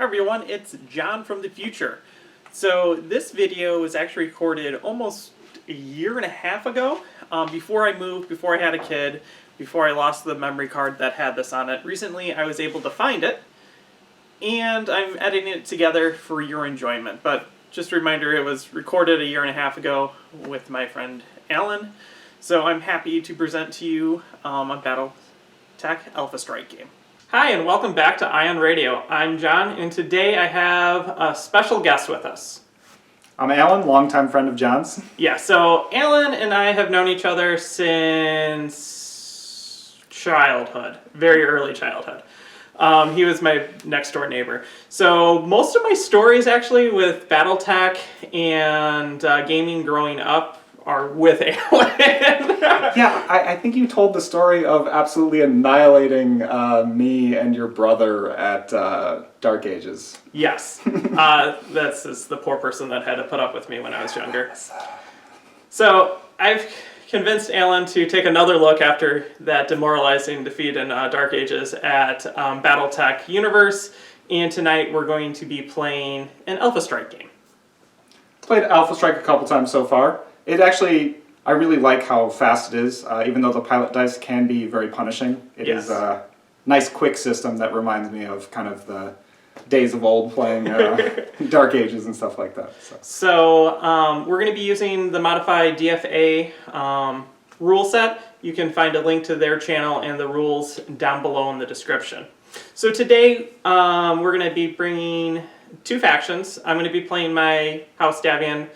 everyone, it's John from the future. So this video was actually recorded almost a year and a half ago, before I moved, before I had a kid, before I lost the memory card that had this on it. Recently I was able to find it, and I'm editing it together for your enjoyment. But just a reminder, it was recorded a year and a half ago with my friend Alan. So I'm happy to present to you a BattleTech Alpha Strike game. Hi, and welcome back to Ion Radio. I'm John, and today I have a special guest with us. I'm Alan, longtime friend of John's. Yeah, so Alan and I have known each other since childhood, very early childhood. He was my next door neighbor. So most of my stories actually with BattleTech and gaming growing up are with Alan. Yeah, I think you told the story of absolutely annihilating me and your brother at Dark Ages. Yes. That's the poor person that had to put up with me when I was younger. So I've convinced Alan to take another look after that demoralizing defeat in Dark Ages at BattleTech Universe, and tonight we're going to be playing an Alpha Strike game. Played Alpha Strike a couple times so far. It actually, I really like how fast it is, even though the pilot dice can be very punishing. It is a nice quick system that reminds me of kind of the days of old playing Dark Ages and stuff like that. So we're going to be using the modified DFA rule set. You can find a link to their channel and the rules down below in the description. So today we're going to be bringing two factions. I'm going to be playing my House Davion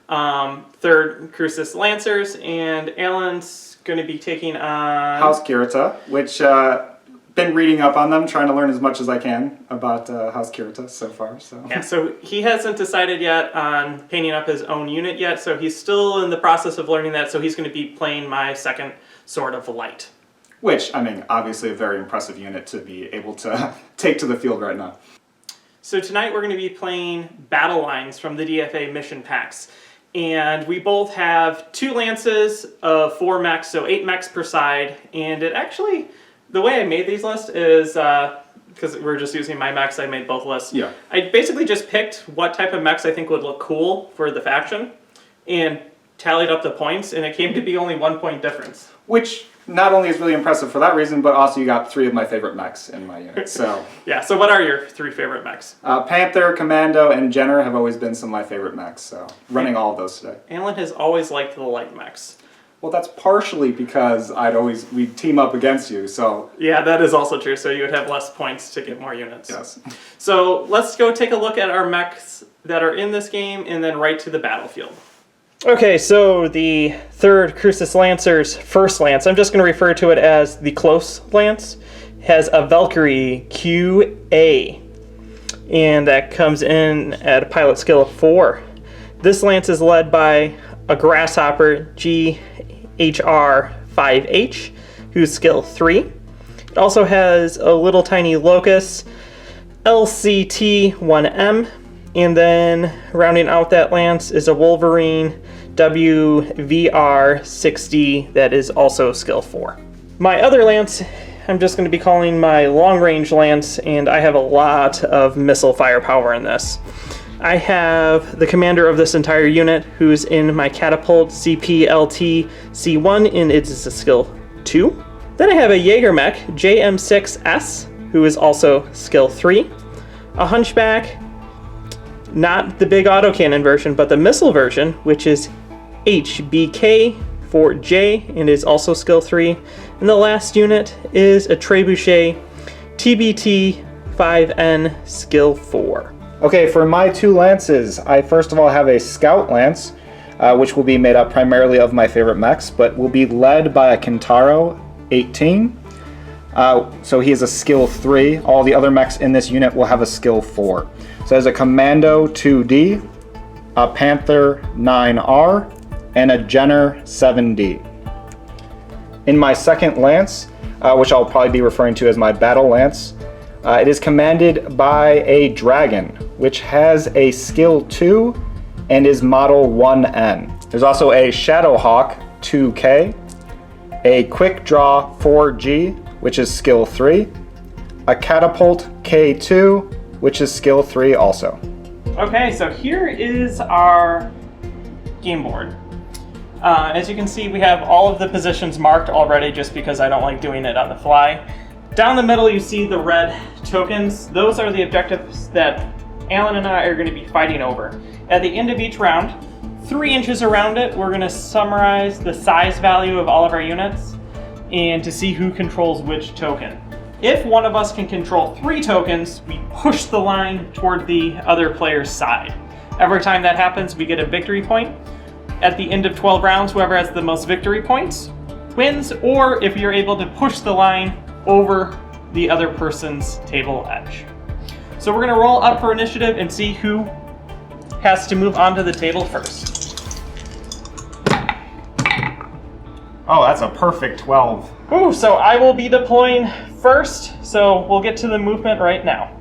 3rd Crucis Lancers, and Alan's going to be taking on House Kurita, which been reading up on them, trying to learn as much as I can about House Kurita so far. Yeah, so he hasn't decided yet on painting up his own unit yet, so he's still in the process of learning that, so he's going to be playing my second Sword of Light. Which, I mean, obviously a very impressive unit to be able to take to the field right now. So tonight we're going to be playing Battle Lines from the DFA mission packs. And we both have 2 lances of 4 mechs, so 8 mechs per side. And it actually, the way I made these lists is, because we're just using my mechs, I made both lists. Yeah. I basically just picked what type of mechs I think would look cool for the faction, and tallied up the points, and it came to be only 1 point difference. Which not only is really impressive for that reason, but also you got 3 of my favorite mechs in my unit. So yeah, so what are your 3 favorite mechs? Panther, Commando, and Jenner have always been some of my favorite mechs, so running all of those today. Alan has always liked the light mechs. Well, that's partially because we'd team up against you, so... Yeah, that is also true, so you would have less points to get more units. Yes. So let's go take a look at our mechs that are in this game, and then right to the battlefield. Okay, so the 3rd Crucis Lancer's first lance, I'm just going to refer to it as the Close Lance, has a Valkyrie QA, and that comes in at a pilot skill of 4. This lance is led by a Grasshopper GHR5H, who's skill 3. It also has a little tiny Locust LCT1M, and then rounding out that lance is a Wolverine WVR60 that is also skill 4. My other lance, I'm just going to be calling my long range lance, and I have a lot of missile firepower in this. I have the commander of this entire unit, who's in my catapult CPLT C1, and it is a skill 2. Then I have a Jaeger mech JM6S, who is also skill 3. A Hunchback, not the big autocannon version, but the missile version, which is HBK4J and is also skill 3. And the last unit is a Trebuchet TBT5N skill 4. Okay, for my 2 lances, I first of all have a Scout Lance, which will be made up primarily of my favorite mechs, but will be led by a Kintaro 18. So he is a skill 3. All the other mechs in this unit will have a skill 4. So there's a Commando 2D, a Panther 9R, and a Jenner 7D. In my second lance, which I'll probably be referring to as my Battle Lance, it is commanded by a Dragon, which has a skill 2 and is model 1N. There's also a Shadowhawk 2K, a Quick Draw 4G, which is skill 3, a Catapult K2, which is skill 3 also. Okay, so here is our game board. As you can see, we have all of the positions marked already just because I don't like doing it on the fly. Down the middle, you see the red tokens. Those are the objectives that Alan and I are going to be fighting over. At the end of each round, 3 inches around it, we're going to summarize the size value of all of our units and to see who controls which token. If one of us can control 3 tokens, we push the line toward the other player's side. Every time that happens, we get a victory point. At the end of 12 rounds, whoever has the most victory points wins, or if you're able to push the line over the other person's table edge. So we're going to roll up for initiative and see who has to move onto the table first. Oh, that's a perfect 12. Ooh, so I will be deploying first, so we'll get to the movement right now.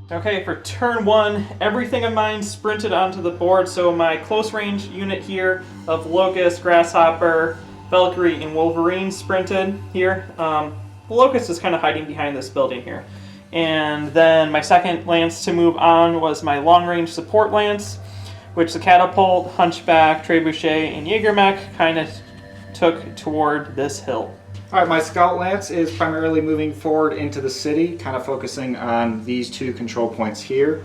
Okay, for turn 1, everything of mine sprinted onto the board, so my close range unit here of Locust, Grasshopper, Valkyrie, and Wolverine sprinted here. The Locust is kind of hiding behind this building here. And then my second lance to move on was my long range support lance, which the Catapult, Hunchback, Trebuchet, and Jägermech kind of took toward this hill. All right, my Scout Lance is primarily moving forward into the city, kind of focusing on these 2 control points here.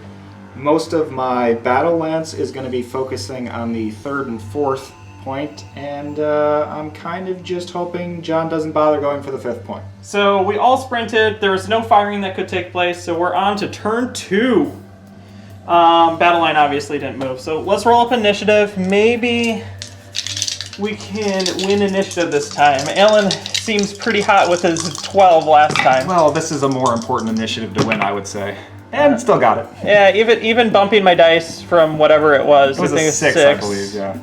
Most of my Battle Lance is going to be focusing on the 3rd and 4th point, and I'm kind of just hoping John doesn't bother going for the 5th point. So we all sprinted, there was no firing that could take place, so we're on to turn 2. Battle line obviously didn't move, so let's roll up initiative. Maybe we can win initiative this time. Alan seems pretty hot with his 12 last time. Well, this is a more important initiative to win, I would say. And still got it. Yeah, even bumping my dice from whatever it was. It was I think a 6, I believe, yeah.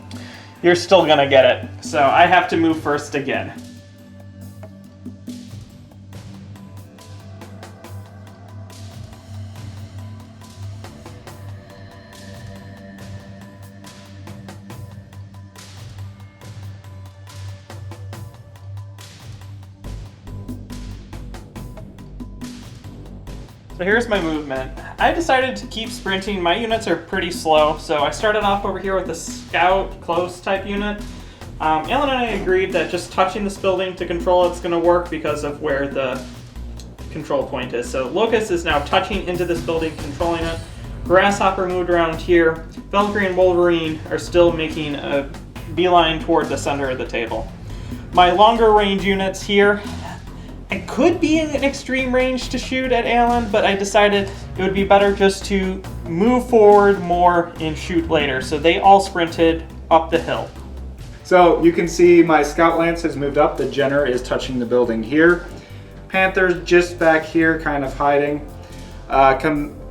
You're still gonna get it. So I have to move first again. So here's my movement. I decided to keep sprinting. My units are pretty slow, so I started off over here with a scout close type unit. Alan and I agreed that just touching this building to control it's going to work because of where the control point is. So Locust is now touching into this building, controlling it. Grasshopper moved around here. Valkyrie and Wolverine are still making a beeline toward the center of the table. My longer range units here, I could be in an extreme range to shoot at Alan, but I decided it would be better just to move forward more and shoot later. So they all sprinted up the hill. So you can see my Scout Lance has moved up. The Jenner is touching the building here. Panther's just back here, kind of hiding.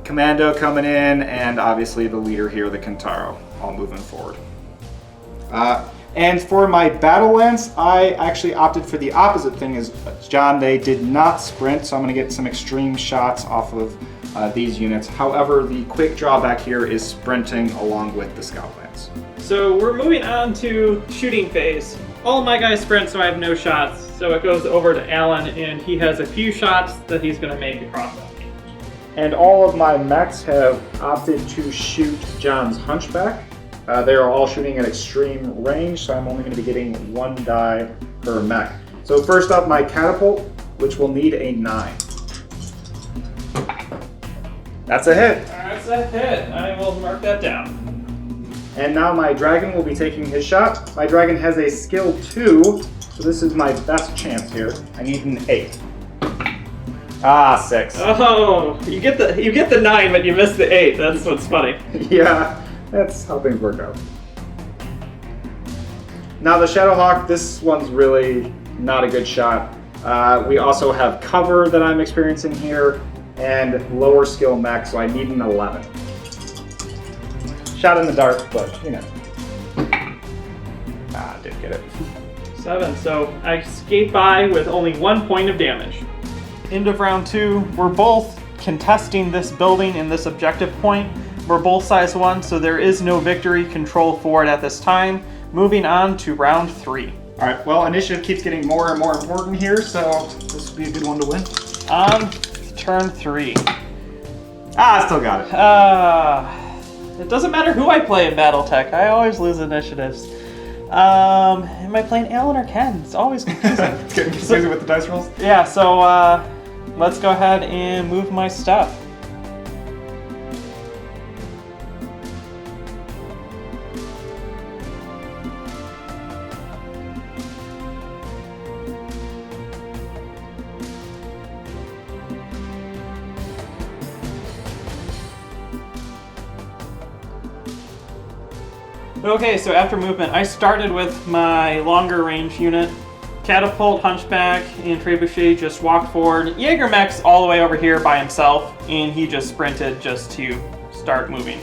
Commando coming in, and obviously the leader here, the Kentaro, all moving forward. And for my Battle Lance, I actually opted for the opposite thing as John. They did not sprint, so I'm going to get some extreme shots off of these units. However, the quick drawback here is sprinting along with the Scout Lance. So we're moving on to shooting phase. All of my guys sprint, so I have no shots. So it goes over to Alan, and he has a few shots that he's going to make across that. And all of my mechs have opted to shoot John's Hunchback. They are all shooting at extreme range, so I'm only going to be getting 1 die per mech. So first up, my Catapult, which will need a 9. That's a hit. That's a hit. I will mark that down. And now my Dragon will be taking his shot. My Dragon has a skill 2, so this is my best chance here. I need an 8. Ah, 6. Oh, you get the 9, but you miss the 8. That's what's funny. Yeah, that's how things work out. Now the Shadowhawk, this one's really not a good shot. We also have cover that I'm experiencing here, and lower skill mech, so I need an 11. Shot in the dark, but you know. Ah, didn't get it. 7. So I skate by with only 1 point of damage. End of round 2. We're both contesting this building in this objective point. We're both size 1, so there is no victory control for it at this time. Moving on to round 3. All right, well, initiative keeps getting more and more important here, so this will be a good one to win. On turn 3. Ah, I still got it. It doesn't matter who I play in BattleTech. I always lose initiatives. Am I playing Alan or Ken? It's always confusing. It's getting confusing with the dice rolls. Yeah, so let's go ahead and move my stuff. Okay, so after movement, I started with my longer range unit. Catapult, Hunchback, and Trebuchet just walked forward. Jaeger-Mech's all the way over here by himself, and he just sprinted just to start moving.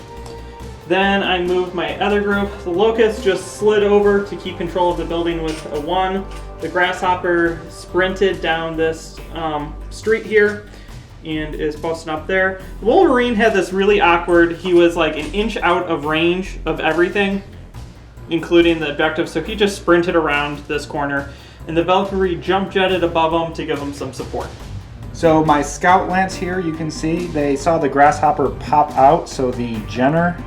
Then I moved my other group. The Locust just slid over to keep control of the building with a 1. The Grasshopper sprinted down this street here and is posting up there. The Wolverine had this really awkward, he was like an inch out of range of everything, including the objective, so he just sprinted around this corner, and the Valkyrie jump jetted above him to give him some support. So my Scout Lance here, you can see, they saw the Grasshopper pop out, so the Jenner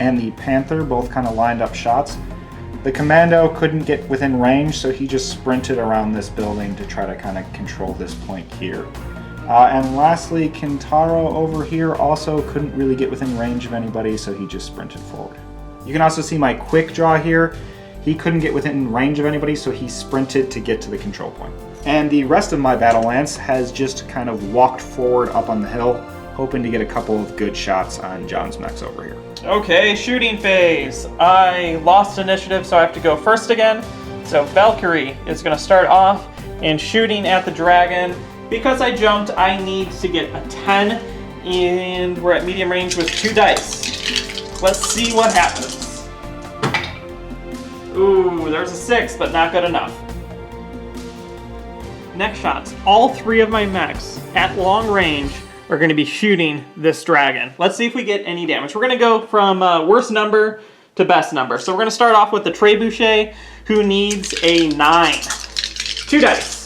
and the Panther both kind of lined up shots. The Commando couldn't get within range, so he just sprinted around this building to try to kind of control this point here. And lastly, Kintaro over here also couldn't really get within range of anybody, so he just sprinted forward. You can also see my quick draw here. He couldn't get within range of anybody, so he sprinted to get to the control point. And the rest of my Battle Lance has just kind of walked forward up on the hill, hoping to get a couple of good shots on John's mechs over here. Okay, shooting phase. I lost initiative, so I have to go first again. So Valkyrie is going to start off and shooting at the dragon. Because I jumped, I need to get a 10, and we're at medium range with 2 dice. Let's see what happens. Ooh, there's a 6, but not good enough. Next shots. All 3 of my mechs at long range are going to be shooting this dragon. Let's see if we get any damage. We're going to go from worst number to best number. So we're going to start off with the Trebuchet, who needs a 9. 2 dice.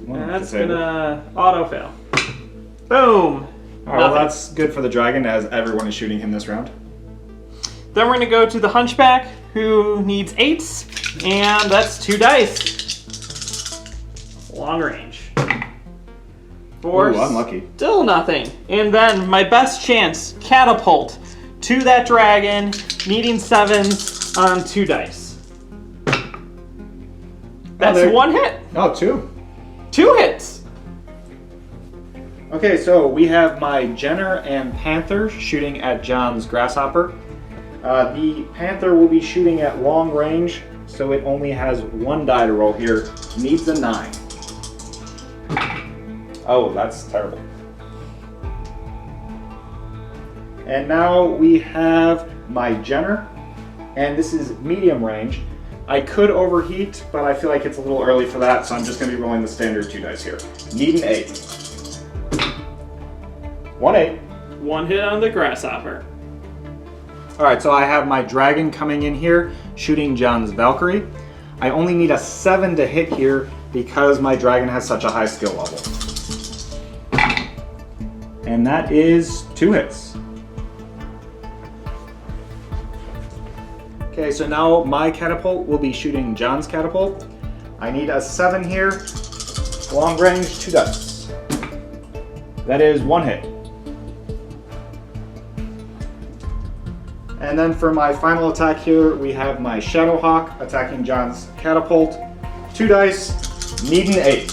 That's gonna auto fail. Boom. Alright, well that's good for the dragon as everyone is shooting him this round. Then we're gonna go to the Hunchback, who needs 8s, and that's 2 dice. Long range. 4. Ooh, unlucky. Still nothing. And then my best chance, Catapult, to that dragon, needing 7s on 2 dice. That's 1 hit. Oh, 2. 2 hits. Okay, so we have my Jenner and Panther shooting at John's Grasshopper. The Panther will be shooting at long range, so it only has 1 die to roll here. Needs a 9. Oh, that's terrible. And now we have my Jenner, and this is medium range. I could overheat, but I feel like it's a little early for that, so I'm just going to be rolling the standard 2 dice here. Need an 8. 1 8. 1 hit on the Grasshopper. Alright, so I have my Dragon coming in here, shooting John's Valkyrie. I only need a 7 to hit here because my Dragon has such a high skill level. And that is 2 hits. Okay, so now my Catapult will be shooting John's Catapult. I need a 7 here. Long range, 2 dice. That is 1 hit. And then for my final attack here, we have my Shadowhawk attacking John's Catapult. 2 dice, need an 8.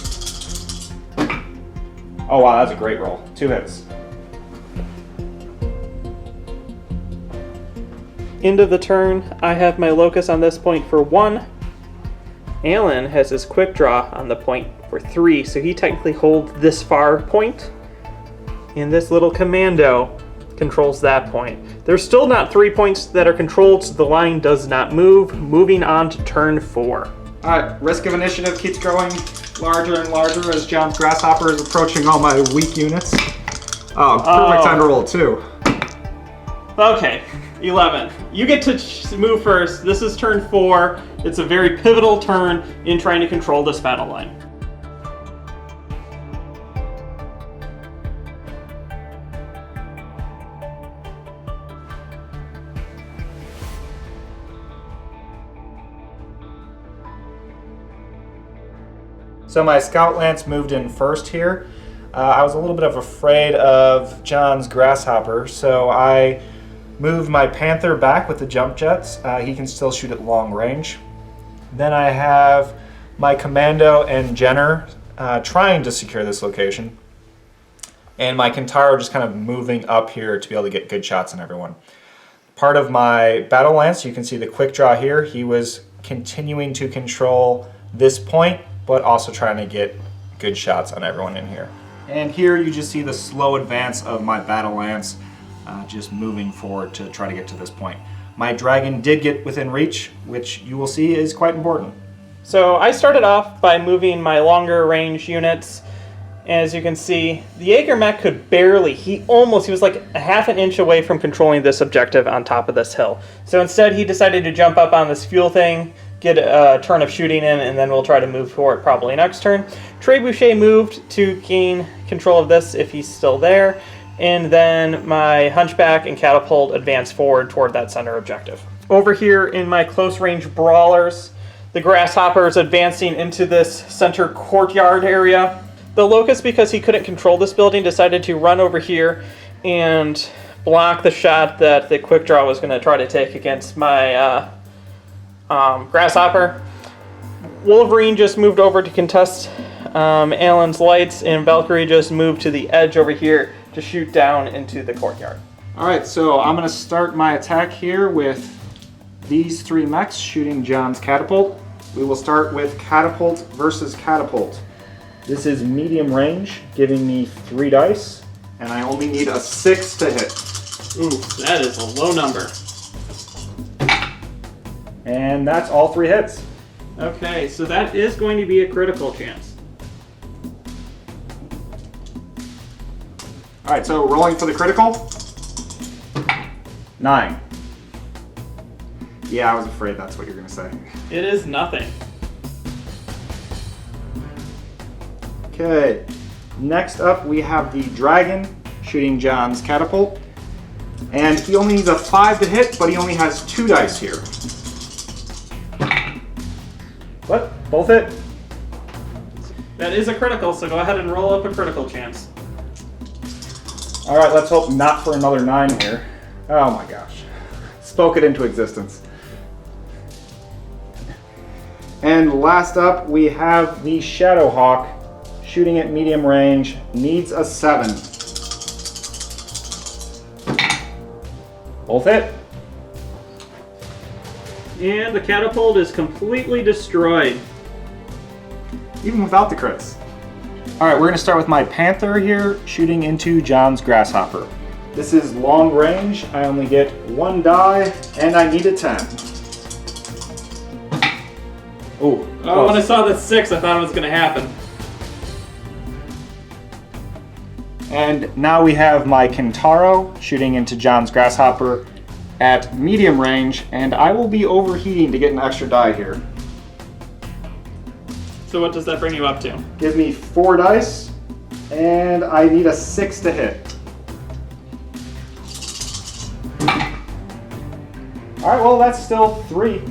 Oh wow, that's a great roll. 2 hits. End of the turn, I have my Locust on this point for 1. Alan has his quick draw on the point for 3, so he technically holds this far point. And this little Commando controls that point. There's still not 3 points that are controlled, so the line does not move. Moving on to turn 4. Alright, risk of initiative keeps growing larger and larger as John's Grasshopper is approaching all my weak units. Oh, perfect time to roll 2. Okay, 11. You get to move first. This is turn 4. It's a very pivotal turn in trying to control this battle line. So my Scout Lance moved in first here. I was a little bit afraid of John's Grasshopper, so I moved my Panther back with the jump jets. He can still shoot at long range. Then I have my Commando and Jenner trying to secure this location. And my Kintaro just kind of moving up here to be able to get good shots on everyone. Part of my Battle Lance, you can see the quick draw here. He was continuing to control this point, but also trying to get good shots on everyone in here. And here you just see the slow advance of my Battle Lance, just moving forward to try to get to this point. My Dragon did get within reach, which you will see is quite important. So I started off by moving my longer range units. As you can see, the Jaeger mech could barely, he was like a half an inch away from controlling this objective on top of this hill. So instead he decided to jump up on this fuel thing, get a turn of shooting in, and then we'll try to move forward probably next turn. Trebuchet moved to gain control of this if he's still there, and then my Hunchback and Catapult advance forward toward that center objective. Over here in my close range brawlers, the Grasshopper is advancing into this center courtyard area. The Locust, because he couldn't control this building, decided to run over here and block the shot that the quick draw was going to try to take against my Grasshopper. Wolverine just moved over to contest Alan's lights, and Valkyrie just moved to the edge over here to shoot down into the courtyard. Alright, so I'm going to start my attack here with these 3 mechs shooting John's Catapult. We will start with Catapult versus Catapult. This is medium range, giving me 3 dice, and I only need a 6 to hit. Ooh, that is a low number. And that's all 3 hits. Okay, so that is going to be a critical chance. Alright, so rolling for the critical. 9. Yeah, I was afraid that's what you're going to say. It is nothing. Okay, next up we have the Dragon shooting John's Catapult. And he only needs a 5 to hit, but he only has 2 dice here. What? Both hit? That is a critical, so go ahead and roll up a critical chance. Alright, let's hope not for another 9 here. Oh my gosh. Spoke it into existence. And last up, we have the Shadowhawk shooting at medium range, needs a 7. Both hit. And the catapult is completely destroyed. Even without the crits. Alright, we're going to start with my Panther here, shooting into John's Grasshopper. This is long range. I only get 1 die, and I need a 10. Ooh. Oh, when I saw the 6, I thought it was going to happen. And now we have my Kintaro shooting into John's Grasshopper at medium range, and I will be overheating to get an extra die here. So what does that bring you up to? Give me 4 dice, and I need a 6 to hit. Alright, well that's still 3.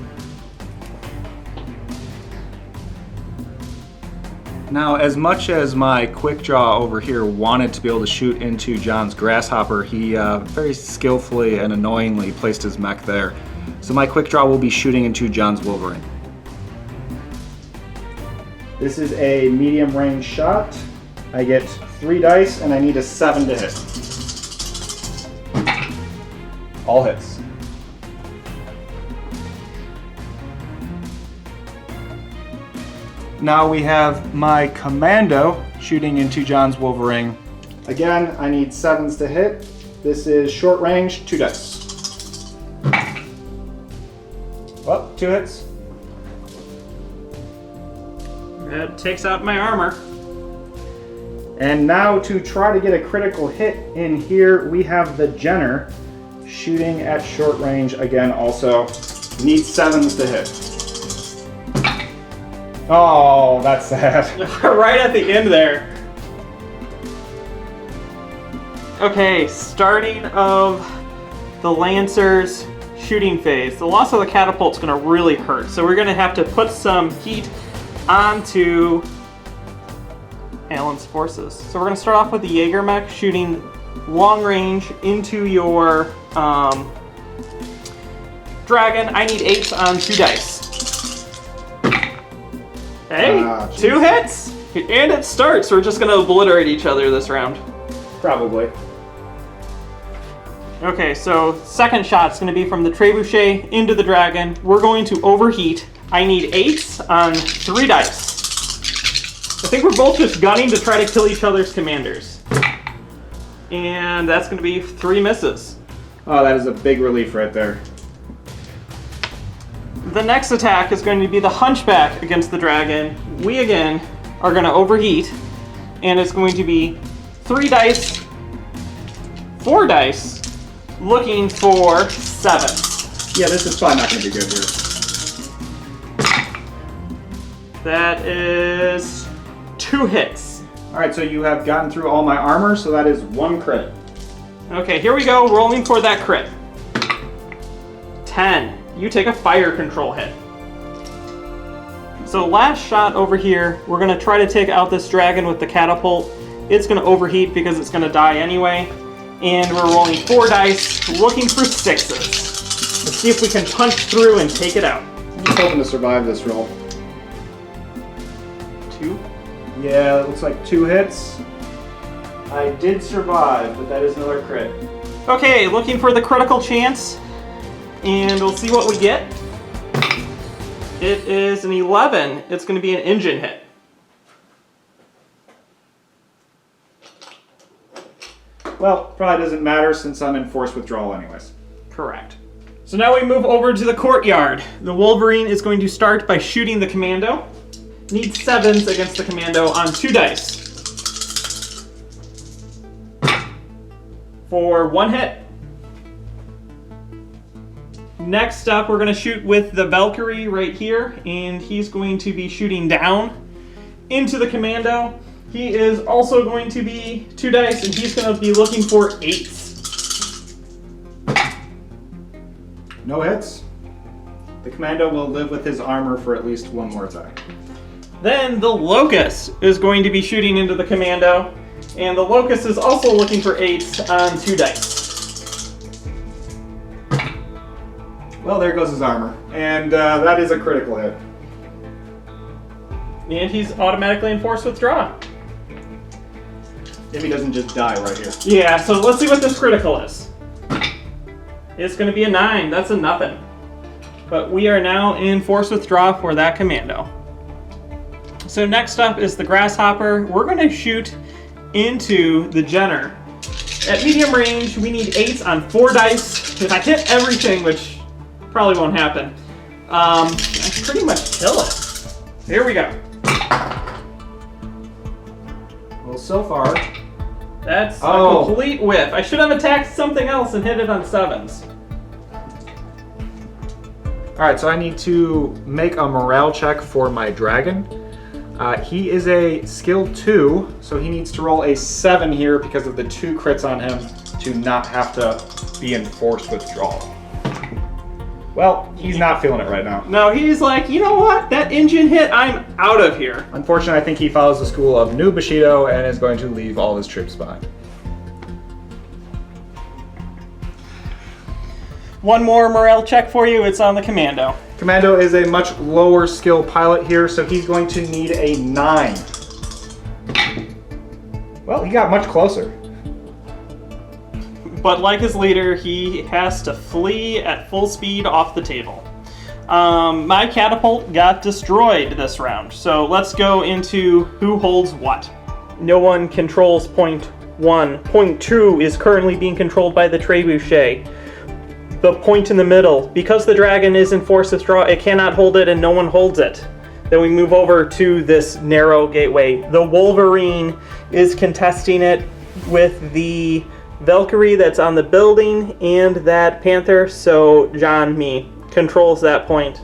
Now, as much as my quick draw over here wanted to be able to shoot into John's Grasshopper, he very skillfully and annoyingly placed his mech there. So my quick draw will be shooting into John's Wolverine. This is a medium range shot. I get 3 dice and I need a 7 to hit. All hits. Now we have my Commando shooting into John's Wolverine. Again, I need 7s to hit. This is short range, 2 dice. Well, 2 hits. That takes out my armor. And now to try to get a critical hit in here, we have the Jenner shooting at short range again also. Needs 7s to hit. Oh, that's sad. Right at the end there. Okay, starting of the Lancer's shooting phase. The loss of the catapult's gonna really hurt, so we're gonna have to put some heat onto Alan's forces. So we're gonna start off with the Jaeger mech shooting long range into your dragon. I need 8s on 2 dice. Hey, 2 hits! And it starts. We're just gonna obliterate each other this round. Probably. Okay, so second shot's gonna be from the trebuchet into the dragon. We're going to overheat. I need 8s on 3 dice. I think we're both just gunning to try to kill each other's commanders. And that's gonna be 3 misses. Oh, that is a big relief right there. The next attack is going to be the Hunchback against the dragon. We again are gonna overheat, and it's going to be 3 dice, 4 dice, looking for 7s. Yeah, this is probably not going to be good here. That is 2 hits. Alright, so you have gotten through all my armor, so that is 1 crit. Okay, here we go, rolling for that crit. 10. You take a fire control hit. So last shot over here, we're gonna try to take out this dragon with the catapult. It's gonna overheat because it's gonna die anyway. And we're rolling 4 dice, looking for 6s. Let's see if we can punch through and take it out. I'm just hoping to survive this roll. 2. Yeah, it looks like 2 hits. I did survive, but that is another crit. Okay, looking for the critical chance. And we'll see what we get. It is an 11. It's gonna be an engine hit. Well, probably doesn't matter since I'm in forced withdrawal anyways. Correct. So now we move over to the courtyard. The Wolverine is going to start by shooting the commando. Needs 7s against the commando on 2 dice. For 1 hit. Next up, we're going to shoot with the Valkyrie right here, and he's going to be shooting down into the commando. He is also going to be 2 dice, and he's going to be looking for 8s. No hits. The commando will live with his armor for at least 1 more attack. Then the Locust is going to be shooting into the commando, and the Locust is also looking for 8s on 2 dice. Well, there goes his armor, and that is a critical hit. And he's automatically in forced withdrawal. If he doesn't just die right here. Yeah, so let's see what this critical is. It's going to be a 9. That's a nothing. But we are now in forced withdrawal for that commando. So next up is the Grasshopper. We're going to shoot into the Jenner. At medium range, we need 8s on 4 dice. If I hit everything, which probably won't happen, I pretty much kill it. Here we go. Well, so far... That's a complete whiff. I should have attacked something else and hit it on 7s. Alright, so I need to make a morale check for my dragon. He is a skill 2, so he needs to roll a 7 here because of the 2 crits on him to not have to be in forced withdrawal. Well, he's not feeling it right now. No, he's like, you know what? That engine hit, I'm out of here. Unfortunately, I think he follows the school of New Bushido and is going to leave all his troops behind. One more morale check for you. It's on the commando. Commando is a much lower skill pilot here, so he's going to need a 9. Well, he got much closer. But like his leader, he has to flee at full speed off the table. My catapult got destroyed this round, so let's go into who holds what. No one controls point 1. Point 2 is currently being controlled by the trebuchet. The point in the middle, because the dragon is in force withdraw, it cannot hold it and no one holds it. Then we move over to this narrow gateway. The Wolverine is contesting it with the Valkyrie that's on the building and that Panther, so John, me, controls that point.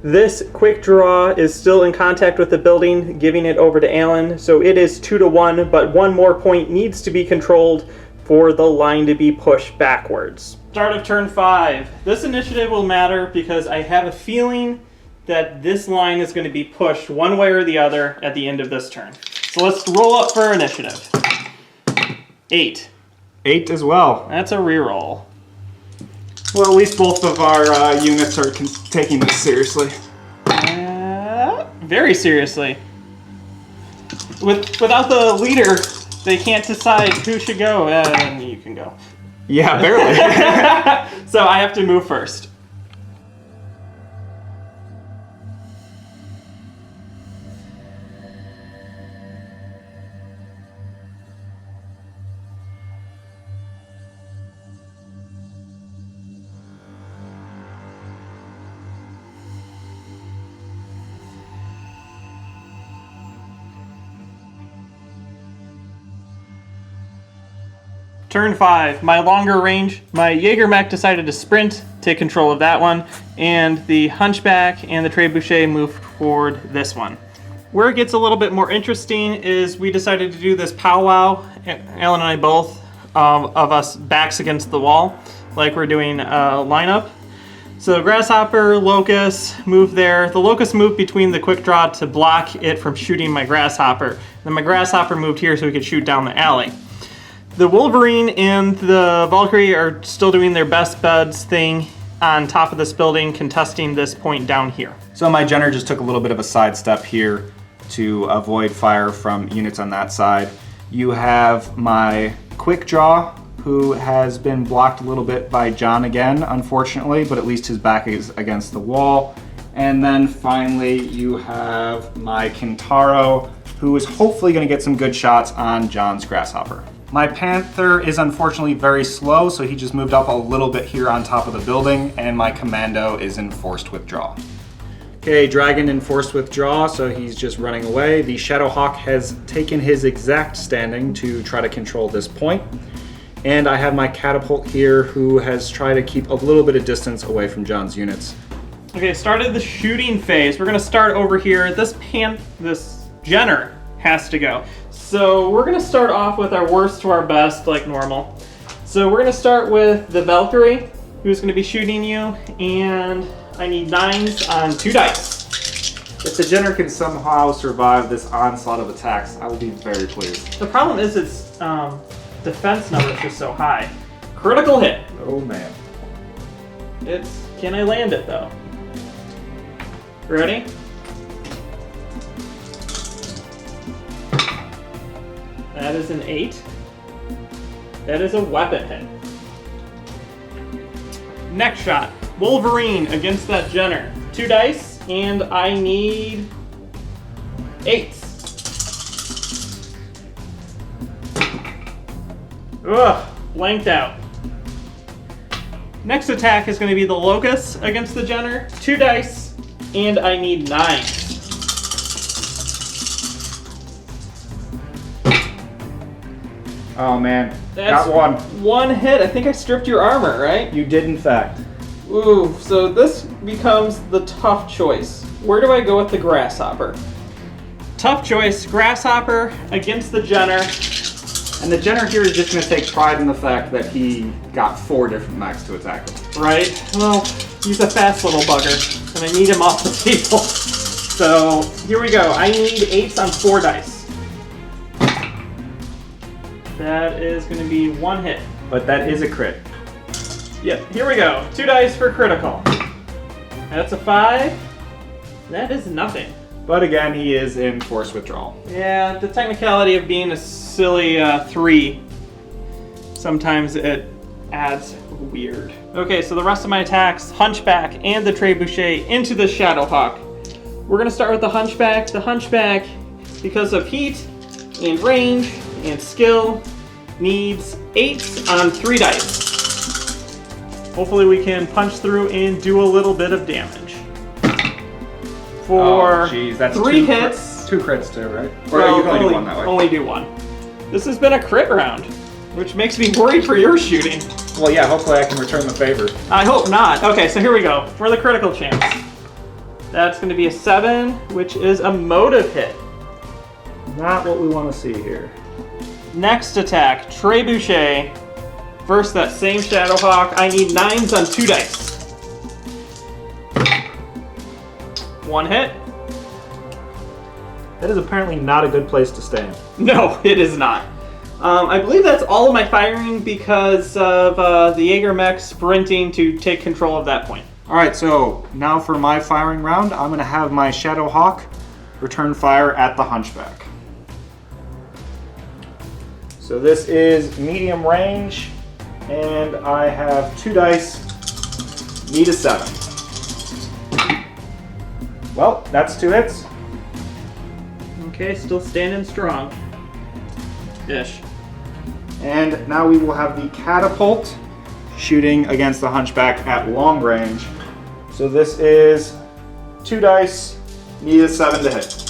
This quick draw is still in contact with the building, giving it over to Alan, so it is 2-1, but one more point needs to be controlled for the line to be pushed backwards. Start of turn 5. This initiative will matter because I have a feeling that this line is going to be pushed one way or the other at the end of this turn. So let's roll up for initiative. 8. 8 as well. That's a reroll. Well, at least both of our units are taking this seriously. Very seriously. Without the leader, they can't decide who should go. You can go. Yeah, barely. So I have to move first. Turn 5, my longer range, my Jaeger mech decided to sprint, take control of that one, and the Hunchback and the Trebuchet moved toward this one. Where it gets a little bit more interesting is we decided to do this powwow, Alan and I both, of us backs against the wall, like we're doing a lineup. So Grasshopper, Locust moved there. The Locust moved between the quick draw to block it from shooting my Grasshopper. Then my Grasshopper moved here so we could shoot down the alley. The Wolverine and the Valkyrie are still doing their best buds thing on top of this building, contesting this point down here. So my Jenner just took a little bit of a sidestep here to avoid fire from units on that side. You have my Quick Draw, who has been blocked a little bit by John again, unfortunately, but at least his back is against the wall. And then finally you have my Kintaro, who is hopefully going to get some good shots on John's Grasshopper. My Panther is unfortunately very slow, so he just moved up a little bit here on top of the building, and my Commando is in forced withdrawal. Okay, Dragon in forced withdrawal, so he's just running away. The Shadowhawk has taken his exact standing to try to control this point. And I have my Catapult here, who has tried to keep a little bit of distance away from John's units. Okay, started the shooting phase. We're gonna start over here. This Jenner has to go. So we're gonna start off with our worst to our best, like normal. So we're gonna start with the Valkyrie, who's gonna be shooting you, and I need 9s on 2 dice. If the Jenner can somehow survive this onslaught of attacks, I will be very pleased. The problem is its defense number is just so high. Critical hit. Oh man. Can I land it though? Ready? That is an 8. That is a weapon hit. Next shot. Wolverine against that Jenner. 2 dice, and I need 8s. Ugh, blanked out. Next attack is going to be the Locust against the Jenner. 2 dice, and I need 9s. Oh man, That's got one. 1 hit. I think I stripped your armor, right? You did in fact. Ooh, so this becomes the tough choice. Where do I go with the Grasshopper? Tough choice, Grasshopper against the Jenner. And the Jenner here is just going to take pride in the fact that he got 4 different mechs to attack him. Right? Well, he's a fast little bugger, and I need him off the table. So, here we go. I need 8s on 4 dice. That is going to be 1 hit. But that is a crit. Yep, here we go. 2 dice for critical. That's a 5. That is nothing. But again, he is in forced withdrawal. Yeah, the technicality of being a silly 3, sometimes it adds weird. Okay, so the rest of my attacks, Hunchback and the Trebuchet into the Shadowhawk. We're gonna start with the Hunchback. The Hunchback, because of heat and range and skill, needs 8 on 3 dice. Hopefully we can punch through and do a little bit of damage. For that's 3 hits. 2 crits too, right? Or Well, you can only do 1 that way. Only do 1. This has been a crit round, which makes me worried for your shooting. Well, yeah, hopefully I can return the favor. I hope not. Okay, so here we go. For the critical chance. That's going to be a 7, which is a motive hit. Not what we want to see here. Next attack, Trebuchet. Versus that same Shadowhawk. I need 9s on 2 dice. 1 hit. That is apparently not a good place to stand. No, it is not. I believe that's all of my firing because of the Jaeger mech sprinting to take control of that point. Alright, so now for my firing round, I'm going to have my Shadowhawk return fire at the Hunchback. So this is medium range, and I have 2 dice, need a 7. Well, that's 2 hits. Okay, still standing strong. Ish. And now we will have the Catapult shooting against the Hunchback at long range. So this is 2 dice, need a 7 to hit.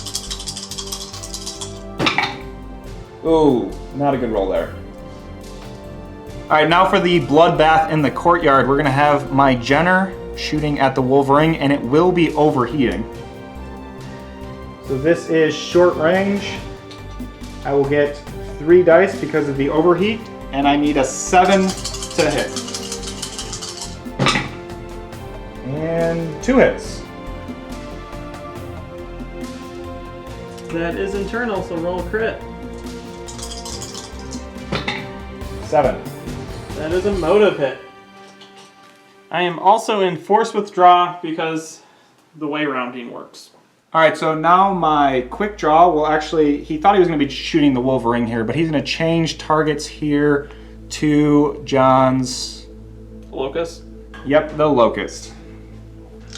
Ooh, not a good roll there. Alright, now for the Bloodbath in the Courtyard, we're going to have my Jenner shooting at the Wolverine, and it will be overheating. So this is short range. I will get 3 dice because of the overheat, and I need a 7 to hit. And 2 hits. That is internal, so roll crit. 7. That is a motive hit. I am also in force withdraw because the way rounding works. Alright, so now my quick draw will actually, he thought he was going to be shooting the Wolverine here, but he's going to change targets here to John's... Locust? Yep, the Locust.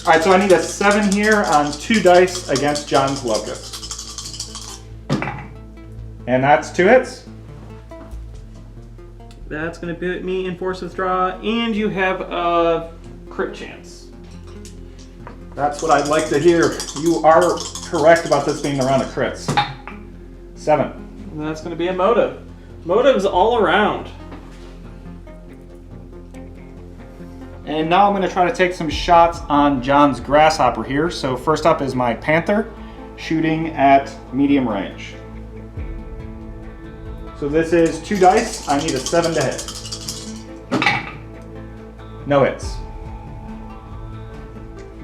Alright, so I need a 7 here on 2 dice against John's Locust. And that's 2 hits. That's going to put me in force withdraw, and you have a crit chance. That's what I'd like to hear. You are correct about this being the round of crits. 7. And that's going to be a motive. Motives all around. And now I'm going to try to take some shots on John's Grasshopper here. So first up is my Panther, shooting at medium range. So this is 2 dice. I need a 7 to hit. No hits.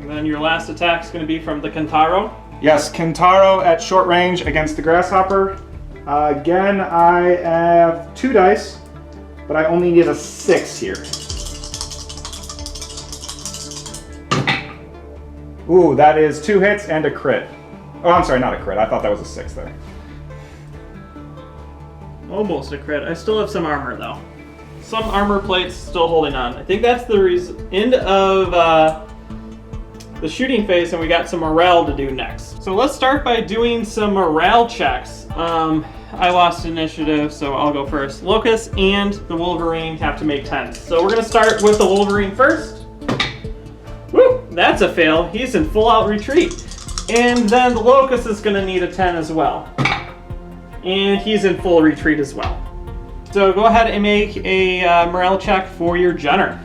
And then your last attack is going to be from the Kentaro. Yes, Kentaro at short range against the Grasshopper. Again, I have 2 dice, but I only need a 6 here. Ooh, that is 2 hits and a crit. Oh, I'm sorry, not a crit. I thought that was a 6 there. Almost a crit. I still have some armor though. Some armor plates still holding on. I think that's the end of the shooting phase, and we got some morale to do next. So let's start by doing some morale checks. I lost initiative, so I'll go first. Locust and the Wolverine have to make 10. So we're gonna start with the Wolverine first. Woo! That's a fail. He's in full out retreat. And then the Locust is gonna need a 10 as well. And he's in full retreat as well. So go ahead and make a morale check for your Jenner.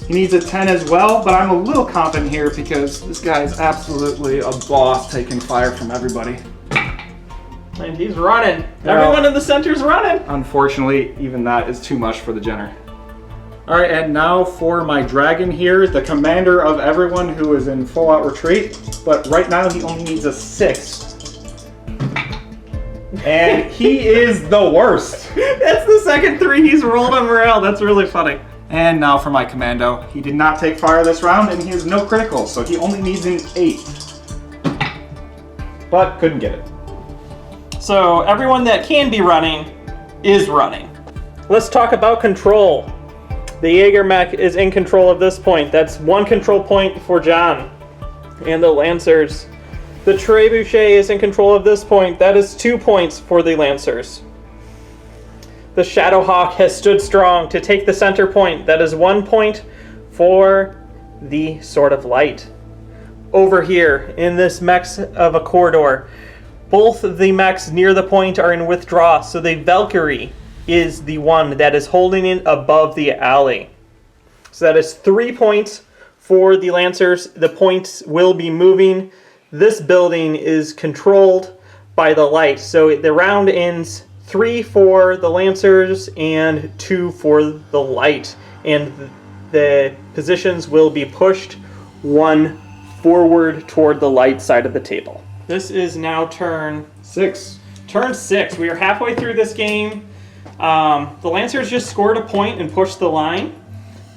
He needs a 10 as well, but I'm a little confident here because this guy is absolutely a boss, taking fire from everybody. And he's running. Well, everyone in the center's running. Unfortunately, even that is too much for the Jenner. Alright, and now for my dragon here, the commander of everyone who is in full out retreat, but right now he only needs a 6. And he is the worst. That's the second 3 he's rolled on morale. That's really funny. And now for my commando. He did not take fire this round, and he has no critical, so he only needs an 8. But couldn't get it. So everyone that can be running is running. Let's talk about control. The Jaeger mech is in control of this point. That's 1 control point for John and the Lancers. The Trebuchet is in control of this point. That is 2 points for the Lancers. the Shadowhawk has stood strong to take the center point. That is 1 point for the Sword of Light. Over here, in this mechs of a corridor, both of the mechs near the point are in withdraw, so the Valkyrie is the one that is holding it above the alley. So that is 3 points for the Lancers. The points will be moving. This building is controlled by the light, so the round ends 3 for the Lancers and 2 for the light, and the positions will be pushed 1 forward toward the light side of the table. This is now turn 6. Turn 6. We are halfway through this game. The Lancers just scored a point and pushed the line.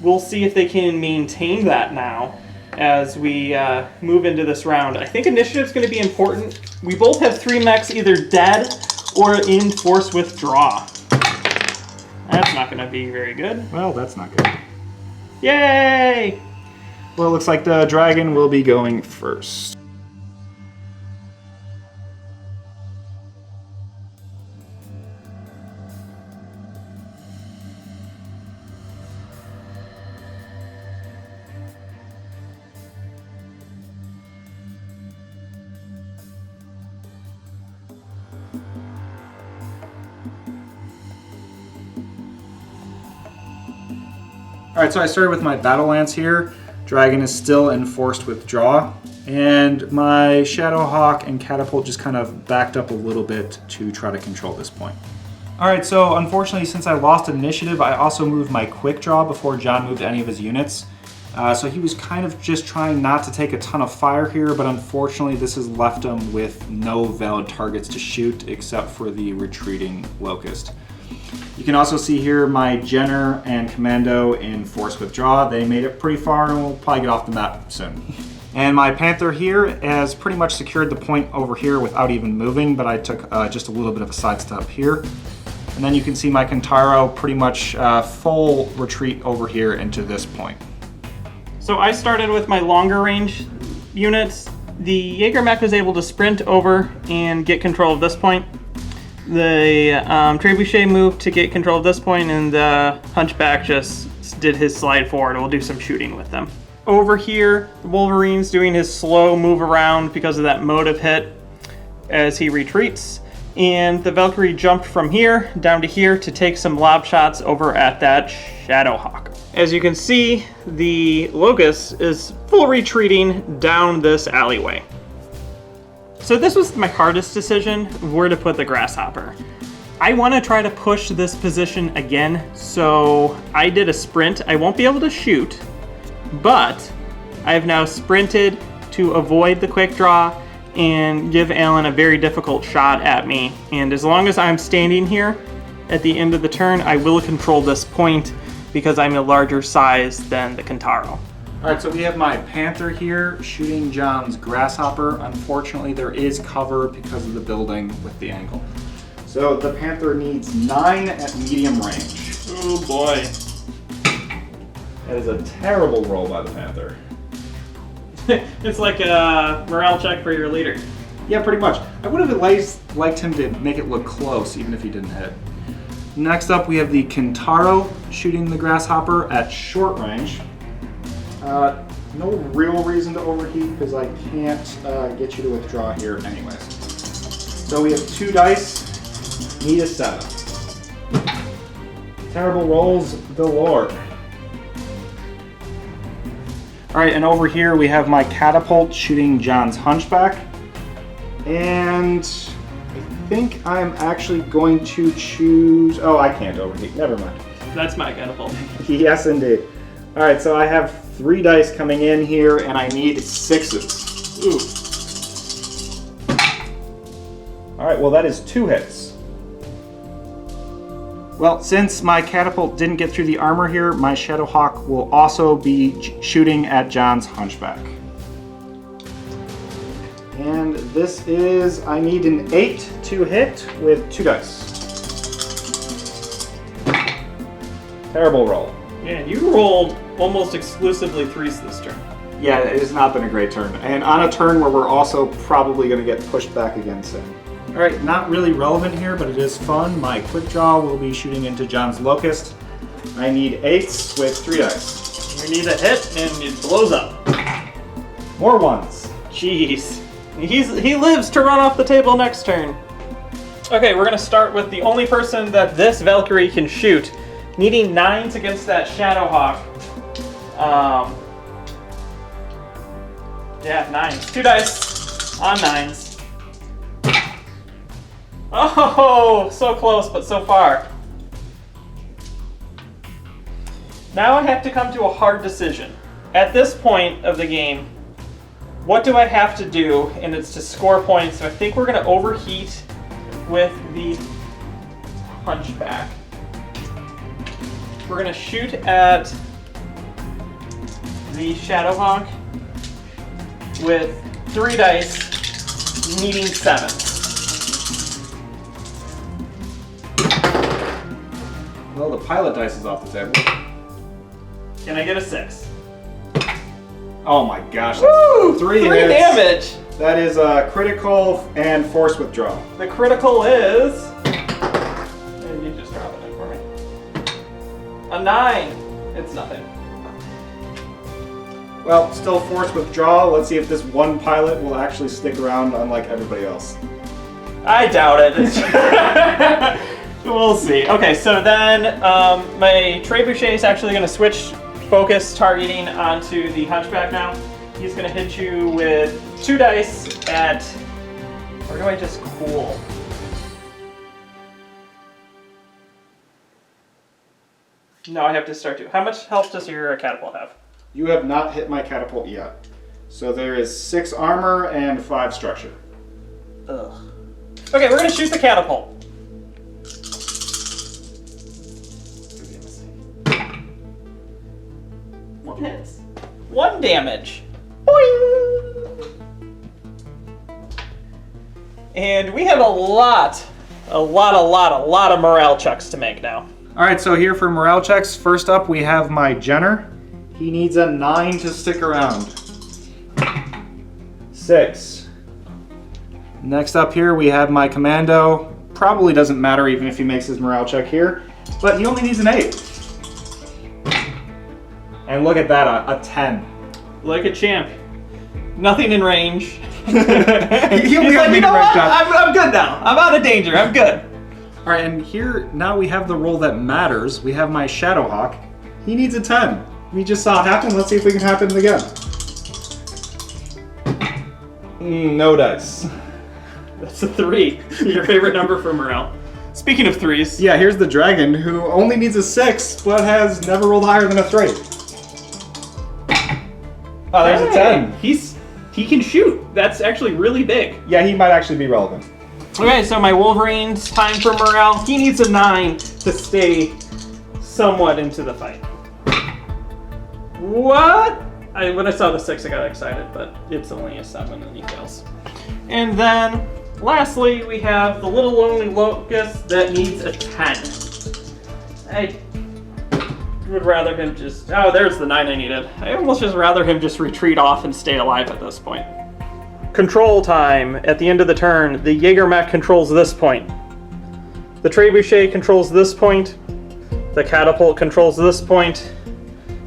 We'll see if they can maintain that now as we move into this round. I think initiative is going to be important. We both have 3 mechs either dead or in force withdraw. That's not going to be very good. Well, that's not good. Yay! Well, it looks like the dragon will be going first. Alright, so I started with my Battle Lance here. Dragon is still in forced withdraw. And my Shadowhawk and Catapult just kind of backed up a little bit to try to control this point. Alright, so unfortunately since I lost initiative, I also moved my Quick Draw before John moved any of his units. So he was kind of just trying not to take a ton of fire here, but unfortunately this has left him with no valid targets to shoot except for the retreating Locust. You can also see here my Jenner and Commando in force withdraw. They made it pretty far and will probably get off the map soon. And my Panther here has pretty much secured the point over here without even moving, but I took just a little bit of a sidestep here. And then you can see my Kintaro pretty much full retreat over here into this point. So I started with my longer range units. The Jaeger mech was able to sprint over and get control of this point. The Trebuchet moved to get control of this point, and the Hunchback just did his slide forward. We'll do some shooting with them. Over here, the Wolverine's doing his slow move around because of that motive hit as he retreats. And the Valkyrie jumped from here down to here to take some lob shots over at that Shadowhawk. As you can see, the Locust is full retreating down this alleyway. So this was my hardest decision, where to put the Grasshopper. I want to try to push this position again, so I did a sprint. I won't be able to shoot, but I have now sprinted to avoid the quick draw and give Alan a very difficult shot at me. And as long as I'm standing here at the end of the turn, I will control this point because I'm a larger size than the Kintaro. Alright, so we have my Panther here shooting John's Grasshopper. Unfortunately, there is cover because of the building with the angle. So the Panther needs 9 at medium range. Oh boy. That is a terrible roll by the Panther. It's like a morale check for your leader. Yeah, pretty much. I would have at least liked him to make it look close, even if he didn't hit. Next up, we have the Kintaro shooting the Grasshopper at short range. No real reason to overheat because I can't get you to withdraw here anyways. So we have 2 dice, need a 7. Terrible rolls galore. Alright, and over here we have my Catapult shooting John's Hunchback. And I think I'm actually going to choose... Oh, I can't overheat. Never mind. That's my Catapult. Yes, indeed. Alright, so I have 3 dice coming in here, and I need 6s. Ooh. Alright, well that is 2 hits. Well, since my Catapult didn't get through the armor here, my Shadowhawk will also be shooting at John's Hunchback. And this is, I need an 8 to hit with 2 dice. Terrible roll. Man, you rolled almost exclusively 3s this turn. Yeah, it has not been a great turn. And on a turn where we're also probably going to get pushed back again soon. Alright, not really relevant here, but it is fun. My quick draw will be shooting into John's Locust. I need 8s with 3 dice. You need a hit and it blows up. More 1s. Jeez. He lives to run off the table next turn. Okay, we're gonna start with the only person that this Valkyrie can shoot. Needing 9s against that Shadowhawk. Yeah, 9s. 2 dice on 9s. Oh, so close, but so far. Now I have to come to a hard decision. At this point of the game, what do I have to do? And it's to score points. So I think we're going to overheat with the Hunchback. We're going to shoot at the Shadowhawk with 3 dice, needing 7. Well, the pilot dice is off the table. Can I get a 6? Oh my gosh, that's Woo! 3 3 hits. damage! That is critical and force withdrawal. The critical is... And you just drop it in for me. A 9! It's nothing. Well, still force withdrawal. Let's see if this one pilot will actually stick around unlike everybody else. I doubt it. We'll see. Okay, so then my Trebuchet is actually going to switch focus targeting onto the Hunchback now. He's going to hit you with 2 dice at... Or do I just cool? No, I have to start to. How much health does your catapult have? You have not hit my catapult yet. So there is 6 armor and 5 structure. Ugh. Okay, we're going to shoot the catapult. Hits. 1 damage. Boing! And we have a lot of morale checks to make now. Alright, so here for morale checks, first up we have my Jenner. He needs a 9 to stick around. 6. Next up here we have my Commando. Probably doesn't matter even if he makes his morale check here, but he only needs an 8. And look at that, a 10. Like a champ. Nothing in range. He only He's has like, you know medium what? range shot. I'm good now. I'm out of danger. I'm good. Alright, and here, now we have the roll that matters. We have my Shadowhawk. He needs a 10. We just saw it happen. Let's see if we can happen it again. No dice. That's a 3. Your favorite number for morale. Speaking of 3s. Yeah, here's the dragon, who only needs a 6, but has never rolled higher than a 3. Oh, there's a 10. He can shoot. That's actually really big. Yeah, he might actually be relevant. Okay, so my Wolverine's time for morale. He needs a 9 to stay somewhat into the fight. What? When I saw the 6, I got excited, but it's only a 7 and he fails. And then, lastly, we have the little lonely locust that needs a 10. I would rather him just... Oh, there's the 9 I needed. I almost just rather him just retreat off and stay alive at this point. Control time. At the end of the turn, the Jägermech controls this point. The Trebuchet controls this point. The Catapult controls this point.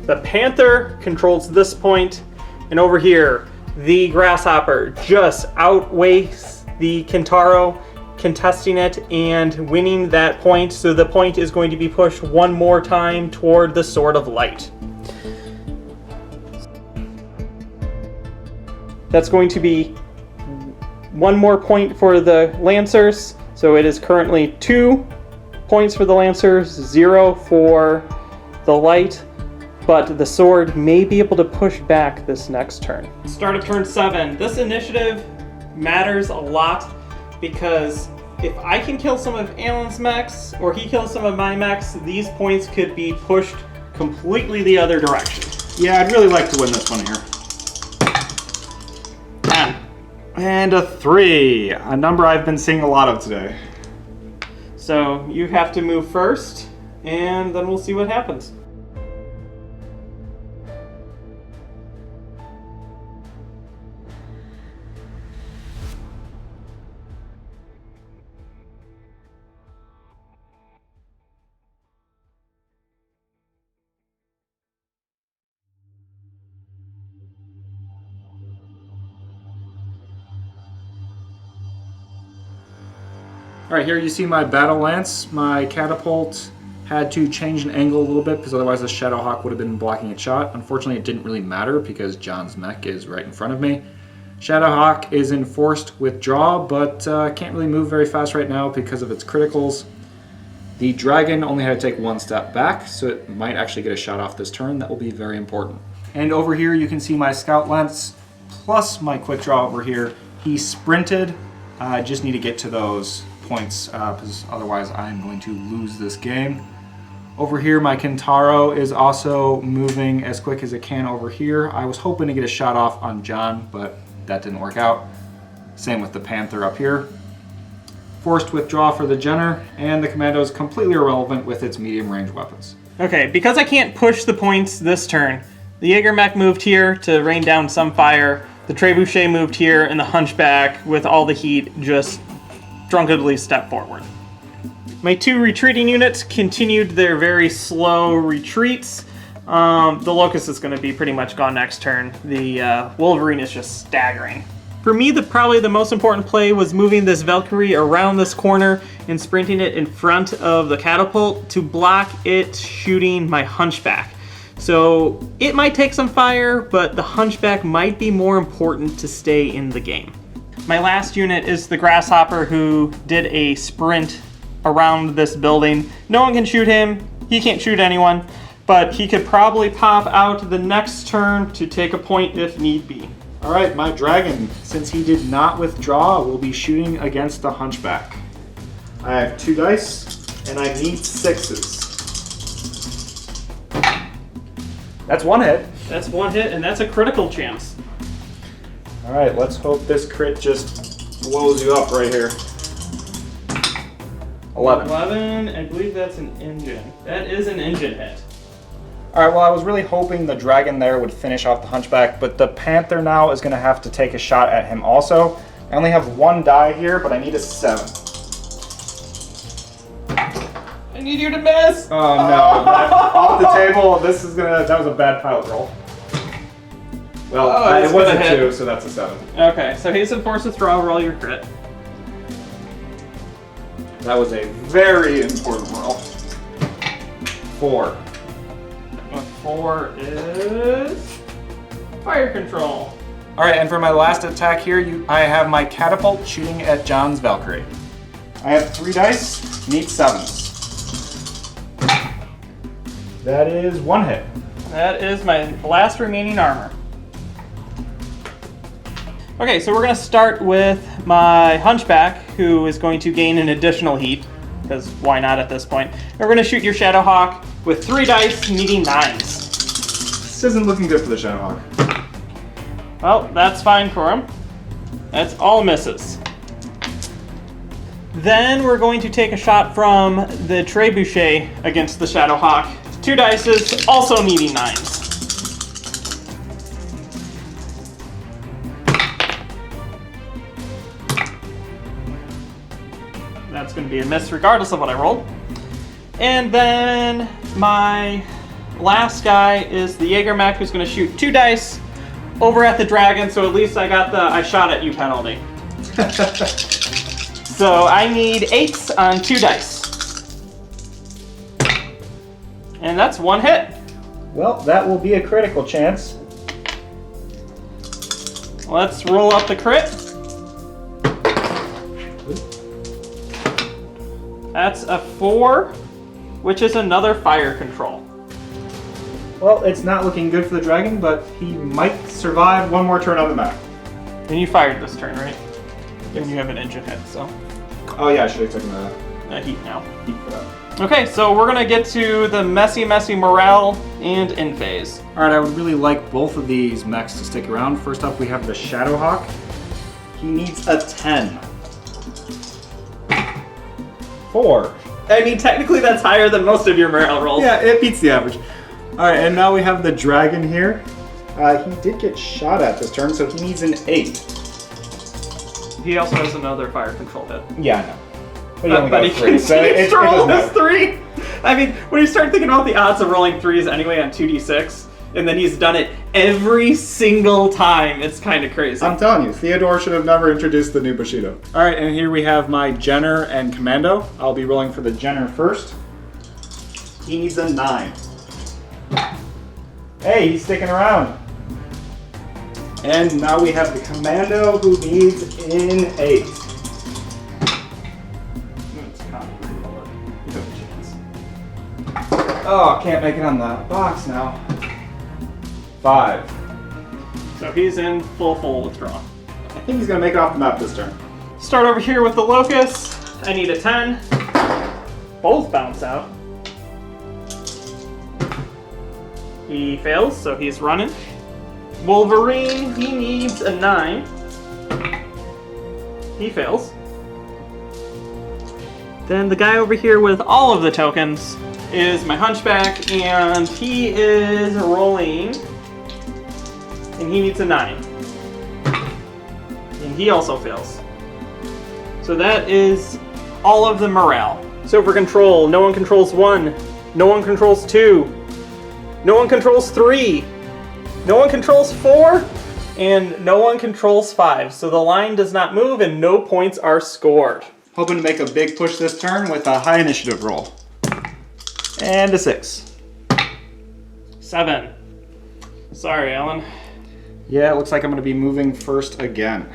The Panther controls this point. And over here, the Grasshopper just outweighs the Kintaro, contesting it and winning that point. So the point is going to be pushed one more time toward the Sword of Light. That's going to be 1 more point for the Lancers. So it is currently 2 points for the Lancers, 0 for the Light. But the sword may be able to push back this next turn. Start of turn 7. This initiative matters a lot because if I can kill some of Alan's mechs or he kills some of my mechs, these points could be pushed completely the other direction. Yeah, I'd really like to win this one here. 10. And a 3, a number I've been seeing a lot of today. So you have to move first, and then we'll see what happens. All right, here you see my battle lance. My catapult had to change an angle a little bit because otherwise the Shadowhawk would have been blocking its shot. Unfortunately, it didn't really matter because John's mech is right in front of me. Shadowhawk is enforced withdraw, but can't really move very fast right now because of its criticals. The dragon only had to take one step back, so it might actually get a shot off this turn. That will be very important. And over here you can see my scout lance plus my quick draw over here. He sprinted. I just need to get to those points because otherwise I'm going to lose this game. Over here my Kintaro is also moving as quick as it can over here. I was hoping to get a shot off on John, but that didn't work out. Same with the Panther up here. Forced withdraw for the Jenner, and the Commando is completely irrelevant with its medium range weapons. Okay, because I can't push the points this turn, the Jaeger mech moved here to rain down some fire, the Trebuchet moved here, and the Hunchback, with all the heat, just drunkenly stepped forward. My 2 retreating units continued their very slow retreats. The Locust is going to be pretty much gone next turn. The Wolverine is just staggering. For me, probably the most important play was moving this Valkyrie around this corner and sprinting it in front of the catapult to block it shooting my Hunchback. So it might take some fire, but the Hunchback might be more important to stay in the game. My last unit is the Grasshopper, who did a sprint around this building. No one can shoot him, he can't shoot anyone, but he could probably pop out the next turn to take a point if need be. All right, my dragon, since he did not withdraw, will be shooting against the Hunchback. I have 2 dice, and I need 6s. That's 1 hit. That's 1 hit, and that's a critical chance. All right, let's hope this crit just blows you up right here. 11. 11, I believe that's an engine. That is an engine hit. All right, well, I was really hoping the dragon there would finish off the Hunchback, but the Panther now is going to have to take a shot at him also. I only have 1 die here, but I need a 7. I need you to miss! Oh no, off the table. That was a bad pilot roll. Well, it was a 2, so that's a 7. Okay, so he's enforced withdrawal, roll your crit. That was a very important roll. 4. 4 is fire control. All right, and for my last attack here, I have my catapult shooting at John's Valkyrie. I have 3 dice, need 7s. That is 1 hit. That is my last remaining armor. Okay, so we're going to start with my Hunchback, who is going to gain an additional heat, because why not at this point. And we're going to shoot your Shadowhawk with 3 dice, needing 9s. This isn't looking good for the Shadowhawk. Well, that's fine for him. That's all misses. Then we're going to take a shot from the Trebuchet against the Shadowhawk. 2 dices, also needing 9s. That's going to be a miss regardless of what I rolled. And then my last guy is the Jaeger mech, who's going to shoot 2 dice over at the dragon, so at least I got the I shot at you penalty. So I need 8s on 2 dice. And that's 1 hit. Well, that will be a critical chance. Let's roll up the crit. That's a 4, which is another fire control. Well, it's not looking good for the dragon, but he might survive 1 more turn on the map. And you fired this turn, right? And you have an engine hit, so. Oh yeah, I should have taken the Heat now. heat for that. Okay, so we're gonna get to the messy morale and in phase. All right, I would really like both of these mechs to stick around. First up, we have the Shadowhawk. He needs a 10. 4. I mean, technically that's higher than most of your morale rolls. Yeah, it beats the average. All right, and now we have the dragon here. He did get shot at this turn, so he needs an 8. He also has another fire control hit. Yeah, I know. But But he continues to roll his 3. I mean, when you start thinking about the odds of rolling 3s anyway on 2d6, And then he's done it every single time. It's kind of crazy. I'm telling you, Theodore should have never introduced the new Bushido. All right, and here we have my Jenner and Commando. I'll be rolling for the Jenner first. He needs a 9. Hey, he's sticking around. And now we have the Commando who needs an 8. Oh, can't make it on the box now. 5. So he's in full withdrawal. I think he's gonna make it off the map this turn. Start over here with the Locust. I need a 10. Both bounce out. He fails, so he's running. Wolverine, he needs a 9. He fails. Then the guy over here with all of the tokens is my Hunchback, and he is rolling, and he needs a 9. And he also fails. So that is all of the morale. So for control, no one controls 1, no one controls 2, no one controls 3, no one controls 4, and no one controls 5. So the line does not move and no points are scored. Hoping to make a big push this turn with a high initiative roll. And a 6. 7. Sorry, Alan. Yeah, it looks like I'm going to be moving first again.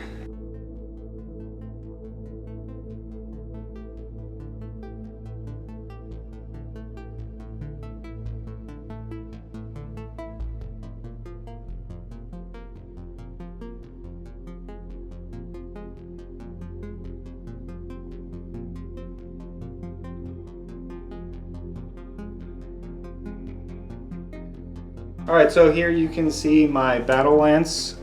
Alright, so here you can see my Battle Lance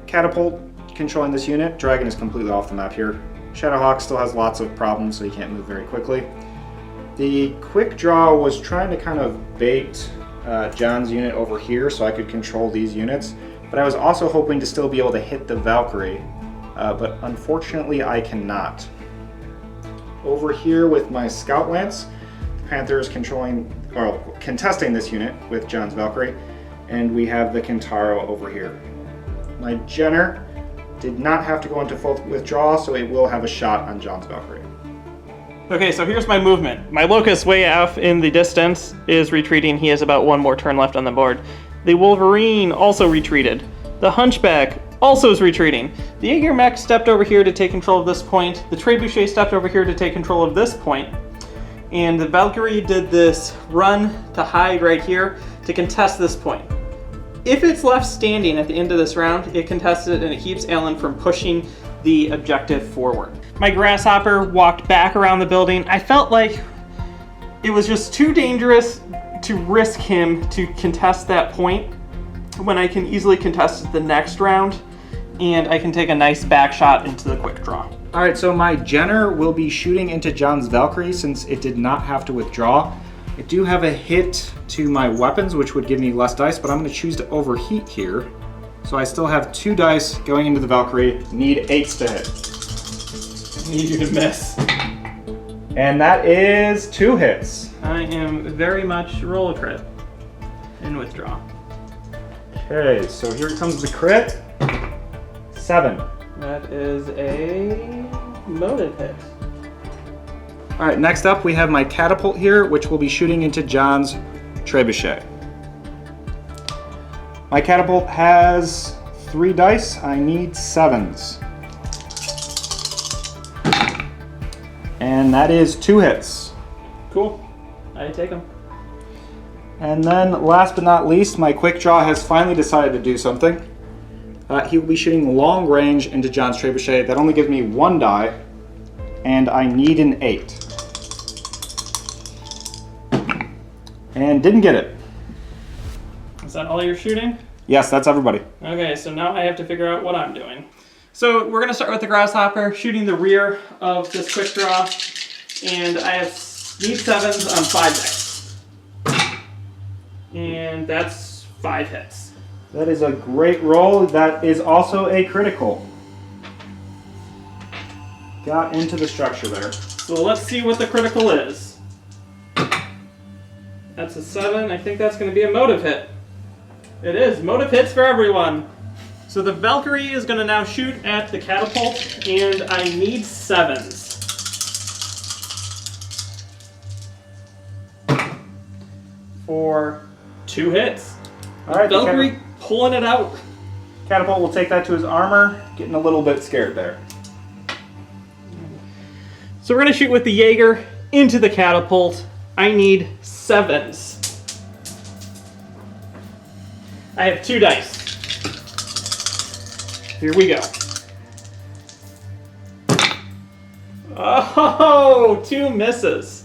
catapult controlling this unit. Dragon is completely off the map here. Shadowhawk still has lots of problems, so he can't move very quickly. The quick draw was trying to kind of bait John's unit over here so I could control these units, but I was also hoping to still be able to hit the Valkyrie, but unfortunately I cannot. Over here with my Scout Lance, the Panther is contesting this unit with John's Valkyrie, and we have the Kintaro over here. My Jenner did not have to go into full withdrawal, so it will have a shot on John's Valkyrie. Okay, so here's my movement. My Locust way off in the distance is retreating. He has about 1 more turn left on the board. The Wolverine also retreated. The Hunchback also is retreating. The Jaeger mech stepped over here to take control of this point. The Trebuchet stepped over here to take control of this point. And the Valkyrie did this run to hide right here to contest this point. If it's left standing at the end of this round, it contests it and it keeps Alan from pushing the objective forward. My Grasshopper walked back around the building. I felt like it was just too dangerous to risk him to contest that point when I can easily contest it the next round and I can take a nice back shot into the quick draw. Alright, so my Jenner will be shooting into John's Valkyrie since it did not have to withdraw. I do have a hit to my weapons, which would give me less dice, but I'm going to choose to overheat here. So I still have 2 dice going into the Valkyrie. Need 8s to hit. I need you to miss. And that is 2 hits. I am very much roll a crit and withdraw. Okay, so here comes the crit. 7. That is a motive hit. Alright, next up we have my catapult here, which will be shooting into John's Trebuchet. My catapult has 3 dice. I need 7s. And that is 2 hits. Cool. I take them. And then last but not least, my quick draw has finally decided to do something. He will be shooting long range into John's Trebuchet. That only gives me 1 die, and I need an 8. And didn't get it. Is that all you're shooting? Yes, that's everybody. Okay, so now I have to figure out what I'm doing. So we're going to start with the Grasshopper, shooting the rear of this quick draw, and I need 7s on 5 dice. And that's 5 hits. That is a great roll. That is also a critical. Got into the structure there. So let's see what the critical is. That's a 7. I think that's going to be a motive hit. It is. Motive hits for everyone. So the Valkyrie is going to now shoot at the catapult, and I need 7s. For 2 hits. All right, Valkyrie pulling it out. Catapult will take that to his armor, getting a little bit scared there. So we're going to shoot with the Jaeger into the catapult. I need 7s. I have 2 dice. Here we go. Oh, 2 misses.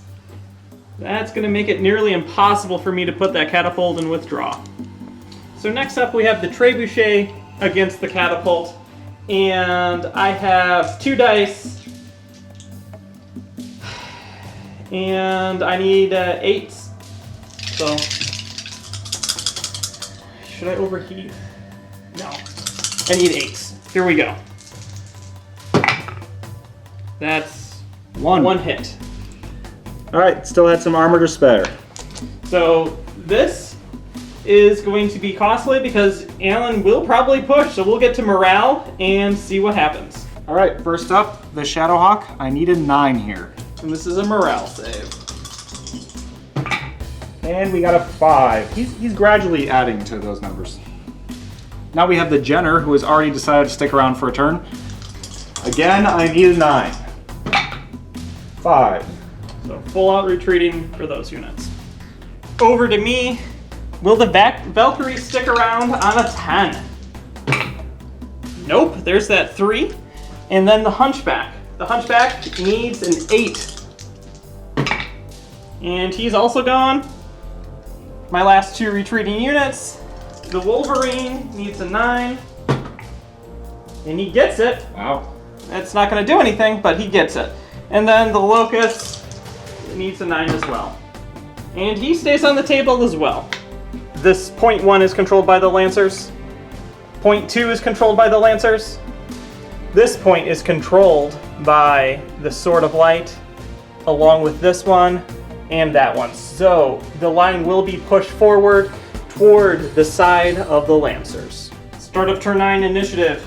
That's going to make it nearly impossible for me to put that catapult and withdraw. So next up we have the trebuchet against the catapult. And I have 2 dice. And I need 8s. So, should I overheat? No. I need 8s. Here we go. That's 1 hit. All right, still had some armor to spare. So this is going to be costly because Alan will probably push, so we'll get to morale and see what happens. All right, first up, the Shadowhawk. I need a 9 here. And this is a morale save. And we got a 5. He's gradually adding to those numbers. Now we have the Jenner, who has already decided to stick around for a turn. Again, I need a 9. 5. So full out retreating for those units. Over to me. Will the Valkyrie stick around on a 10? Nope, there's that 3. And then the Hunchback. The Hunchback needs an 8. And he's also gone. My last 2 retreating units. The Wolverine needs a 9. And he gets it. Wow. It's not going to do anything, but he gets it. And then the Locust needs a 9 as well. And he stays on the table as well. This point 1 is controlled by the Lancers. Point 2 is controlled by the Lancers. This point is controlled by the Sword of Light, along with this one and that one. So the line will be pushed forward toward the side of the Lancers. Start of turn 9 initiative.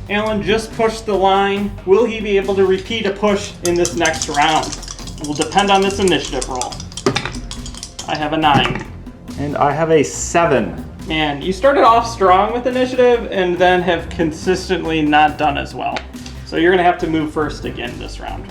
Alan just pushed the line. Will he be able to repeat a push in this next round? It will depend on this initiative roll. I have a 9. And I have a 7. Man, you started off strong with initiative and then have consistently not done as well. So you're going to have to move first again this round.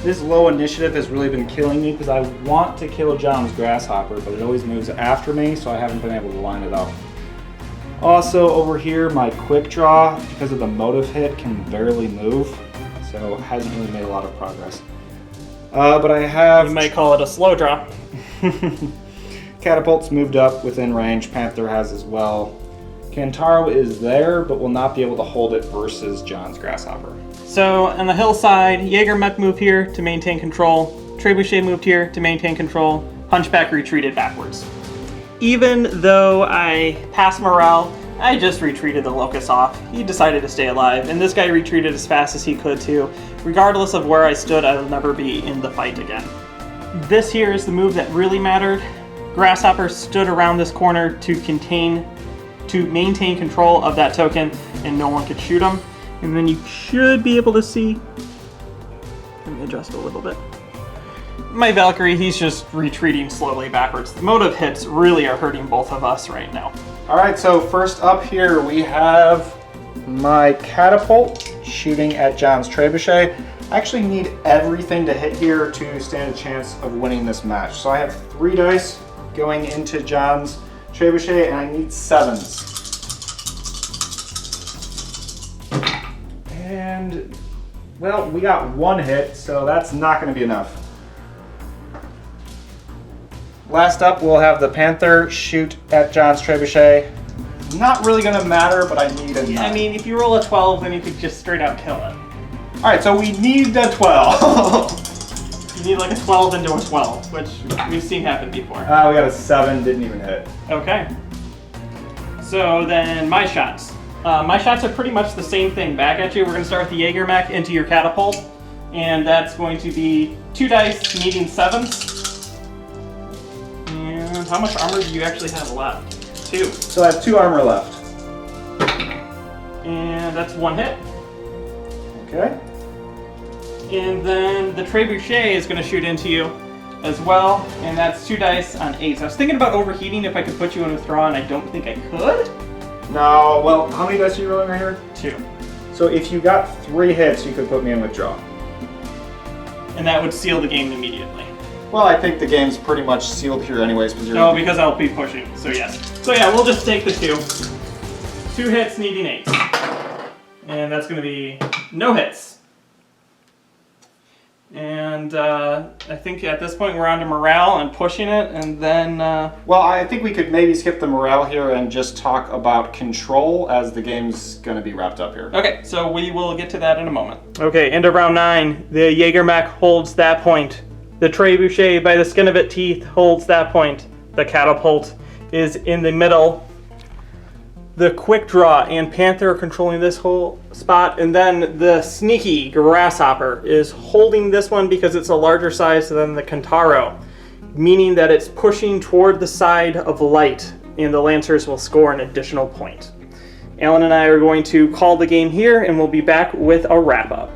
This low initiative has really been killing me because I want to kill John's Grasshopper, but it always moves after me, so I haven't been able to line it up. Also, over here, my quick draw, because of the motive hit, can barely move, so hasn't really made a lot of progress. But I have... You might call it a slow draw. Catapult's moved up within range, Panther has as well. Kantaro is there, but will not be able to hold it versus John's Grasshopper. So on the hillside, Jaeger Mech moved here to maintain control. Trebuchet moved here to maintain control. Hunchback retreated backwards. Even though I passed morale, I just retreated the Locust off. He decided to stay alive, and this guy retreated as fast as he could too. Regardless of where I stood, I will never be in the fight again. This here is the move that really mattered. Grasshopper stood around this corner to maintain control of that token, and no one could shoot him. And then you should be able to see, let me adjust a little bit. My Valkyrie, he's just retreating slowly backwards. The motive hits really are hurting both of us right now. All right, so first up here we have my Catapult shooting at John's Trebuchet. I actually need everything to hit here to stand a chance of winning this match. So I have 3 dice going into John's Trebuchet, and I need 7s. And, well, we got 1 hit, so that's not going to be enough. Last up, we'll have the Panther shoot at John's Trebuchet. Not really going to matter, but I need a 9. I mean, if you roll a 12, then you could just straight out kill it. Alright, so we need a 12. You need like a 12 into a 12, which we've seen happen before. We got a 7, didn't even hit. Okay. So then my shots. My shots are pretty much the same thing back at you. We're going to start with the Jaeger mech into your catapult. And that's going to be 2 dice needing 7s. And how much armor do you actually have left? 2. So I have 2 armor left. And that's 1 hit. Okay. And then the trebuchet is going to shoot into you as well, and that's 2 dice on 8s. I was thinking about overheating if I could put you in withdraw, and I don't think I could. No, well, how many dice are you rolling right here? 2. So if you got 3 hits, you could put me in withdraw. And that would seal the game immediately. Well, I think the game's pretty much sealed here anyways. No, because I'll be pushing, so yes. So yeah, we'll just take the 2. 2 hits needing 8. And that's going to be no hits. And I think at this point we're on to morale and pushing it, and then... Well, I think we could maybe skip the morale here and just talk about control as the game's going to be wrapped up here. Okay, so we will get to that in a moment. Okay, end of round 9. The Jaeger mech holds that point. The trebuchet, by the skin of its teeth, holds that point. The catapult is in the middle. The quick draw and Panther are controlling this whole spot, and then the sneaky Grasshopper is holding this one because it's a larger size than the Kintaro, meaning that it's pushing toward the side of light, and the Lancers will score an additional point. Alan and I are going to call the game here, and we'll be back with a wrap-up.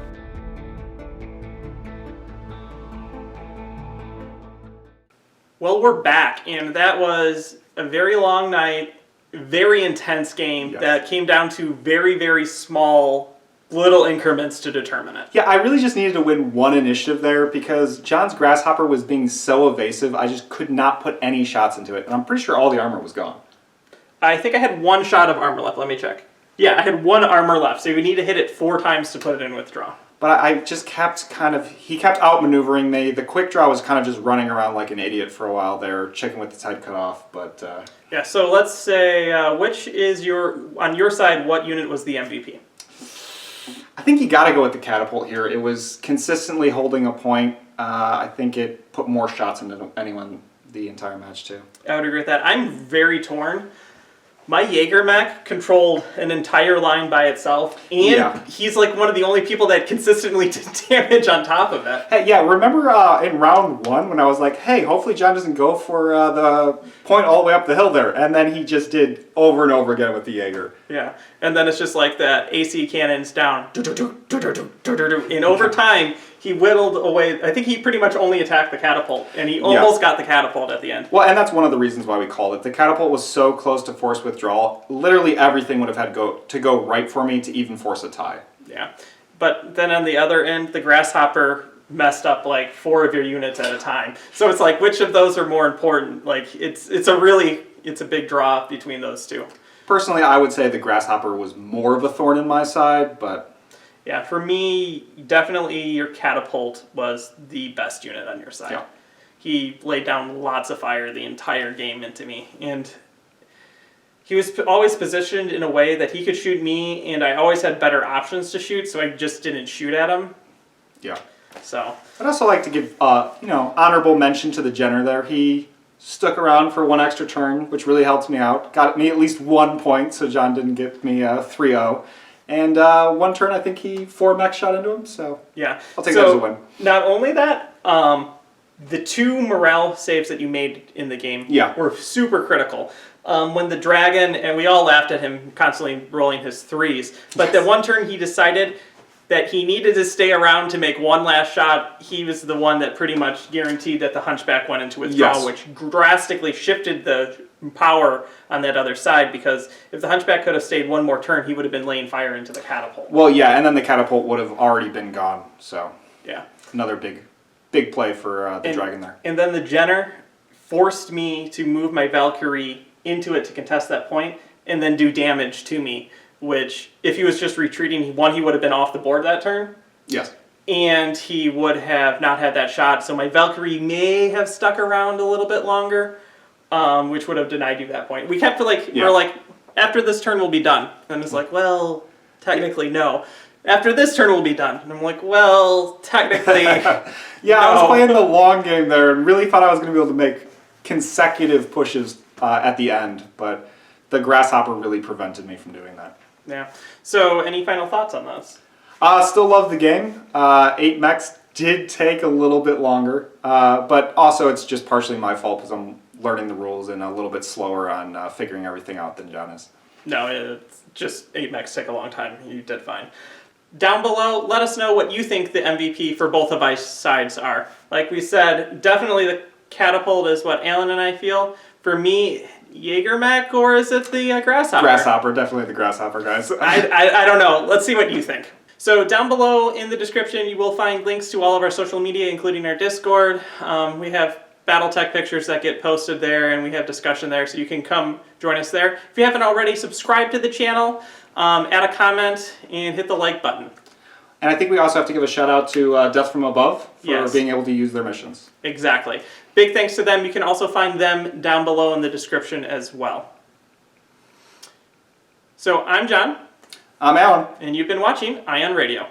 Well, we're back, and that was a very long night. Very intense game that came down to very, very small little increments to determine it. Yeah, I really just needed to win 1 initiative there because John's Grasshopper was being so evasive, I just could not put any shots into it. And I'm pretty sure all the armor was gone. I think I had 1 shot of armor left. Let me check. Yeah, I had 1 armor left, so you need to hit it 4 times to put it in withdraw. But I just kept he kept outmaneuvering me. The quick draw was kind of just running around like an idiot for a while there, checking with its head cut off, but... Yeah, so let's say, which is on your side, what unit was the MVP? I think you got to go with the catapult here. It was consistently holding a point. I think it put more shots into anyone the entire match, too. I would agree with that. I'm very torn. My Jaeger mech controlled an entire line by itself, and he's like one of the only people that consistently did damage on top of it. Hey, yeah, remember in round 1 when I was like, hey, hopefully John doesn't go for the point all the way up the hill there, and then he just did over and over again with the Jaeger. Yeah, and then it's just like that AC cannons down. And over time, he whittled away. I think he pretty much only attacked the catapult, and he almost got the catapult at the end. Well, and that's one of the reasons why we called it. The catapult was so close to force withdrawal. Literally everything would have had to go right for me to even force a tie. Yeah, but then on the other end, the Grasshopper messed up like 4 of your units at a time. So it's like, which of those are more important? Like, it's a big draw between those 2. Personally, I would say the Grasshopper was more of a thorn in my side, but... Yeah, for me, definitely your catapult was the best unit on your side. Yeah. He laid down lots of fire the entire game into me, and he was always positioned in a way that he could shoot me, and I always had better options to shoot, so I just didn't shoot at him. Yeah. So. I'd also like to give, honorable mention to the Jenner there. He stuck around for 1 extra turn, which really helped me out. Got me at least 1 point, so John didn't get me 3-0. And 1 turn, I think he 4 mech shot into him, so yeah, I'll take that as a win. Not only that, the 2 morale saves that you made in the game were super critical. When the dragon, and we all laughed at him constantly rolling his 3s, but the 1 turn he decided that he needed to stay around to make 1 last shot. He was the one that pretty much guaranteed that the Hunchback went into withdrawal, which drastically shifted the power on that other side, because if the Hunchback could have stayed 1 more turn, he would have been laying fire into the catapult. Well, yeah, and then the catapult would have already been gone, so yeah, another big play for the dragon there. And then the Jenner forced me to move my Valkyrie into it to contest that point, and then do damage to me, which, if he was just retreating, he would have been off the board that turn. Yes. And he would have not had that shot, so my Valkyrie may have stuck around a little bit longer, which would have denied you that point. We kept we're like, after this turn we'll be done. And it's like, well, technically no. after this turn we'll be done. And I'm like, well, technically, Yeah, I was no. playing the long game there and really thought I was going to be able to make consecutive pushes at the end, but the grasshopper really prevented me from doing that. Yeah. So, any final thoughts on this? Still love the game. 8 mechs did take a little bit longer, but also it's just partially my fault because I'm learning the rules and a little bit slower on figuring everything out than John is. No, it's just 8 mechs take a long time. You did fine. Down below, let us know what you think the MVP for both of our sides are. Like we said, definitely the catapult is what Alan and I feel. For me, Jaeger mech, or is it the grasshopper? Grasshopper, definitely the grasshopper, guys. I don't know. Let's see what you think. So down below in the description, you will find links to all of our social media, including our Discord. We have BattleTech pictures that get posted there, and we have discussion there, so you can come join us there. If you haven't already, subscribe to the channel, add a comment, and hit the like button. And I think we also have to give a shout out to Death From Above for Yes. being able to use their missions. Exactly. Big thanks to them. You can also find them down below in the description as well. So I'm John. I'm Alan. And you've been watching Ion Radio.